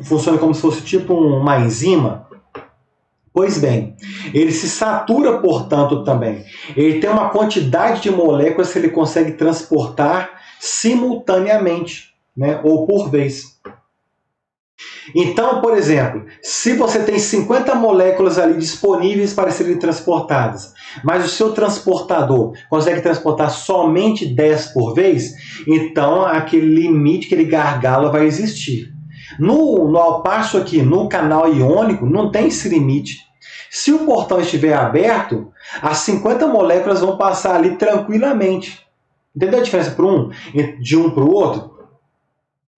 S1: funciona como se fosse tipo uma enzima? Pois bem, ele se satura, portanto, também. Ele tem uma quantidade de moléculas que ele consegue transportar simultaneamente, né? Ou por vez. Então, por exemplo, se você tem 50 moléculas ali disponíveis para serem transportadas, mas o seu transportador consegue transportar somente 10 por vez, então aquele limite, aquele gargalo vai existir. Ao passo aqui, no canal iônico, não tem esse limite. Se o portão estiver aberto, as 50 moléculas vão passar ali tranquilamente. Entendeu a diferença de um para o outro?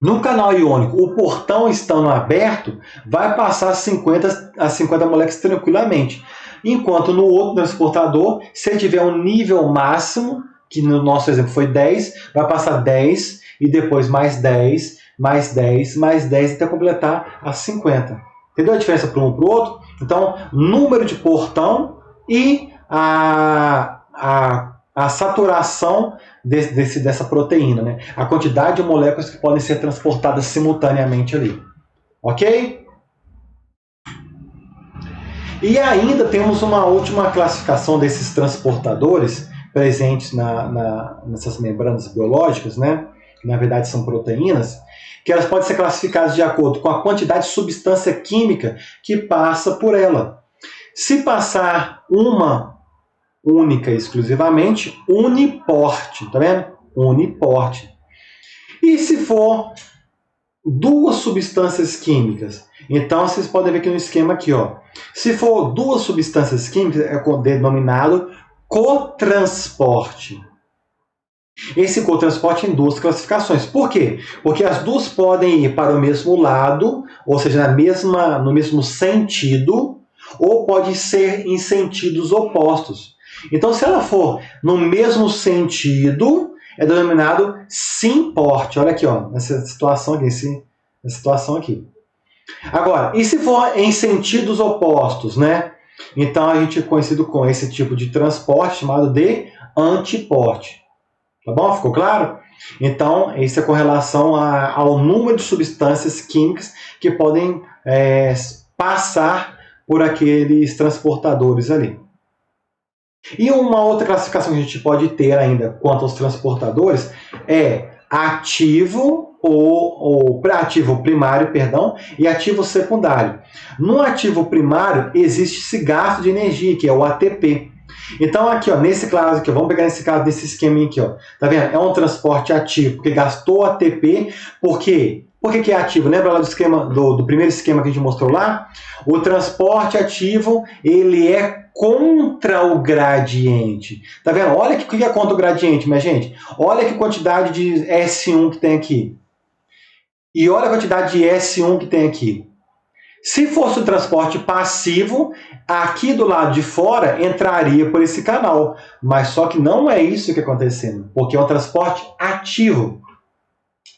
S1: No canal iônico, o portão estando aberto, vai passar as 50 moléculas tranquilamente. Enquanto no outro transportador, se ele tiver um nível máximo, que no nosso exemplo foi 10, vai passar 10 e depois mais 10, mais 10, mais 10 até completar as 50. Entendeu a diferença para um para o outro? Então, número de portão e a saturação dessa proteína, né? A quantidade de moléculas que podem ser transportadas simultaneamente ali. Ok? E ainda temos uma última classificação desses transportadores presentes nessas membranas biológicas, né? Que na verdade são proteínas, que elas podem ser classificadas de acordo com a quantidade de substância química que passa por ela. Se passar uma única exclusivamente, uniporte, tá vendo? Uniporte. E se for duas substâncias químicas, então vocês podem ver aqui no esquema aqui, ó. Se for duas substâncias químicas, é denominado cotransporte. Esse cotransporte tem duas classificações. Por quê? Porque as duas podem ir para o mesmo lado, ou seja, no mesmo sentido, ou pode ser em sentidos opostos. Então, se ela for no mesmo sentido, é denominado simporte. Olha aqui, ó, nessa situação aqui. Agora, e se for em sentidos opostos, né? Então, a gente é conhecido com esse tipo de transporte chamado de antiporte. Tá bom? Ficou claro? Então, isso é com relação ao número de substâncias químicas que podem passar por aqueles transportadores ali. E uma outra classificação que a gente pode ter ainda quanto aos transportadores é ativo ativo primário, e ativo secundário. No ativo primário existe esse gasto de energia, que é o ATP. Então aqui, ó, nesse caso aqui, vamos pegar nesse caso desse esquema aqui, ó. Tá vendo? É um transporte ativo, porque gastou ATP, por quê? Por que é ativo? Lembra lá do esquema do primeiro esquema que a gente mostrou lá? O transporte ativo, ele é contra o gradiente. Tá vendo? Olha o que é contra o gradiente, minha gente. Olha que quantidade de S1 que tem aqui. E olha a quantidade de S1 que tem aqui. Se fosse o transporte passivo, aqui do lado de fora entraria por esse canal. Mas só que não é isso que está acontecendo, porque é um transporte ativo.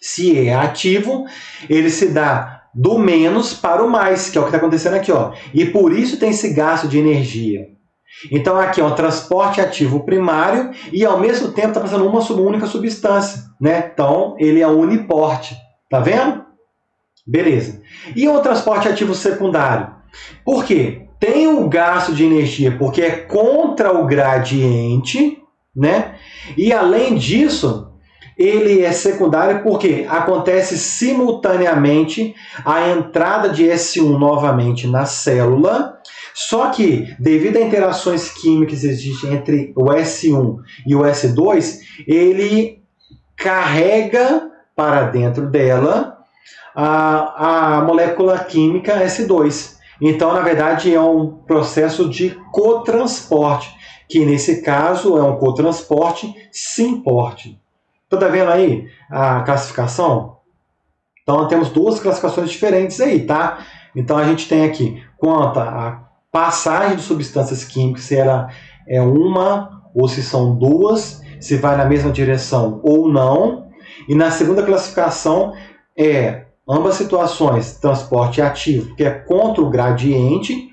S1: Se é ativo, ele se dá do menos para o mais, que é o que está acontecendo aqui, ó. E por isso tem esse gasto de energia. Então aqui é um transporte ativo primário e ao mesmo tempo está passando uma única substância, né? Então ele é uniporte. Tá vendo? Beleza. E o transporte ativo secundário? Por quê? Tem o gasto de energia porque é contra o gradiente, né? E além disso, ele é secundário porque acontece simultaneamente a entrada de S1 novamente na célula, só que devido a interações químicas que existem entre o S1 e o S2, ele carrega para dentro dela a molécula química S2. Então, na verdade, é um processo de cotransporte, que nesse caso é um cotransporte simporte. Tá vendo aí a classificação? Então, temos duas classificações diferentes aí, tá? Então, a gente tem aqui quanto a passagem de substâncias químicas, se ela é uma ou se são duas, se vai na mesma direção ou não. E na segunda classificação ambas situações, transporte ativo, que é contra o gradiente,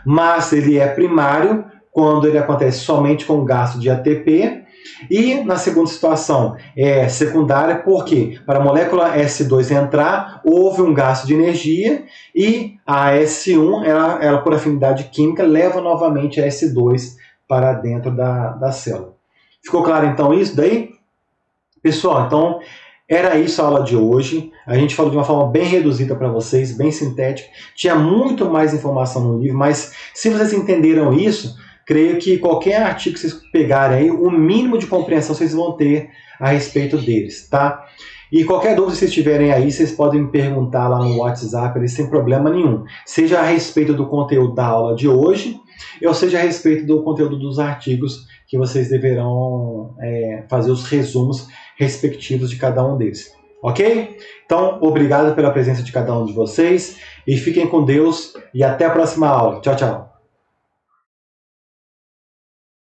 S1: mas ele é primário quando ele acontece somente com gasto de ATP. E na segunda situação é secundária, porque para a molécula S2 entrar, houve um gasto de energia e a S1, ela por afinidade química, leva novamente a S2 para dentro da célula. Ficou claro então isso daí? Pessoal, então era isso a aula de hoje. A gente falou de uma forma bem reduzida para vocês, bem sintética. Tinha muito mais informação no livro, mas se vocês entenderam isso, creio que qualquer artigo que vocês pegarem aí, o mínimo de compreensão vocês vão ter a respeito deles, tá? E qualquer dúvida que vocês tiverem aí, vocês podem me perguntar lá no WhatsApp, sem problema nenhum. Seja a respeito do conteúdo da aula de hoje, ou seja a respeito do conteúdo dos artigos que vocês deverão fazer os resumos respectivos de cada um deles. Ok? Então, obrigado pela presença de cada um de vocês e fiquem com Deus e até a próxima aula. Tchau, tchau.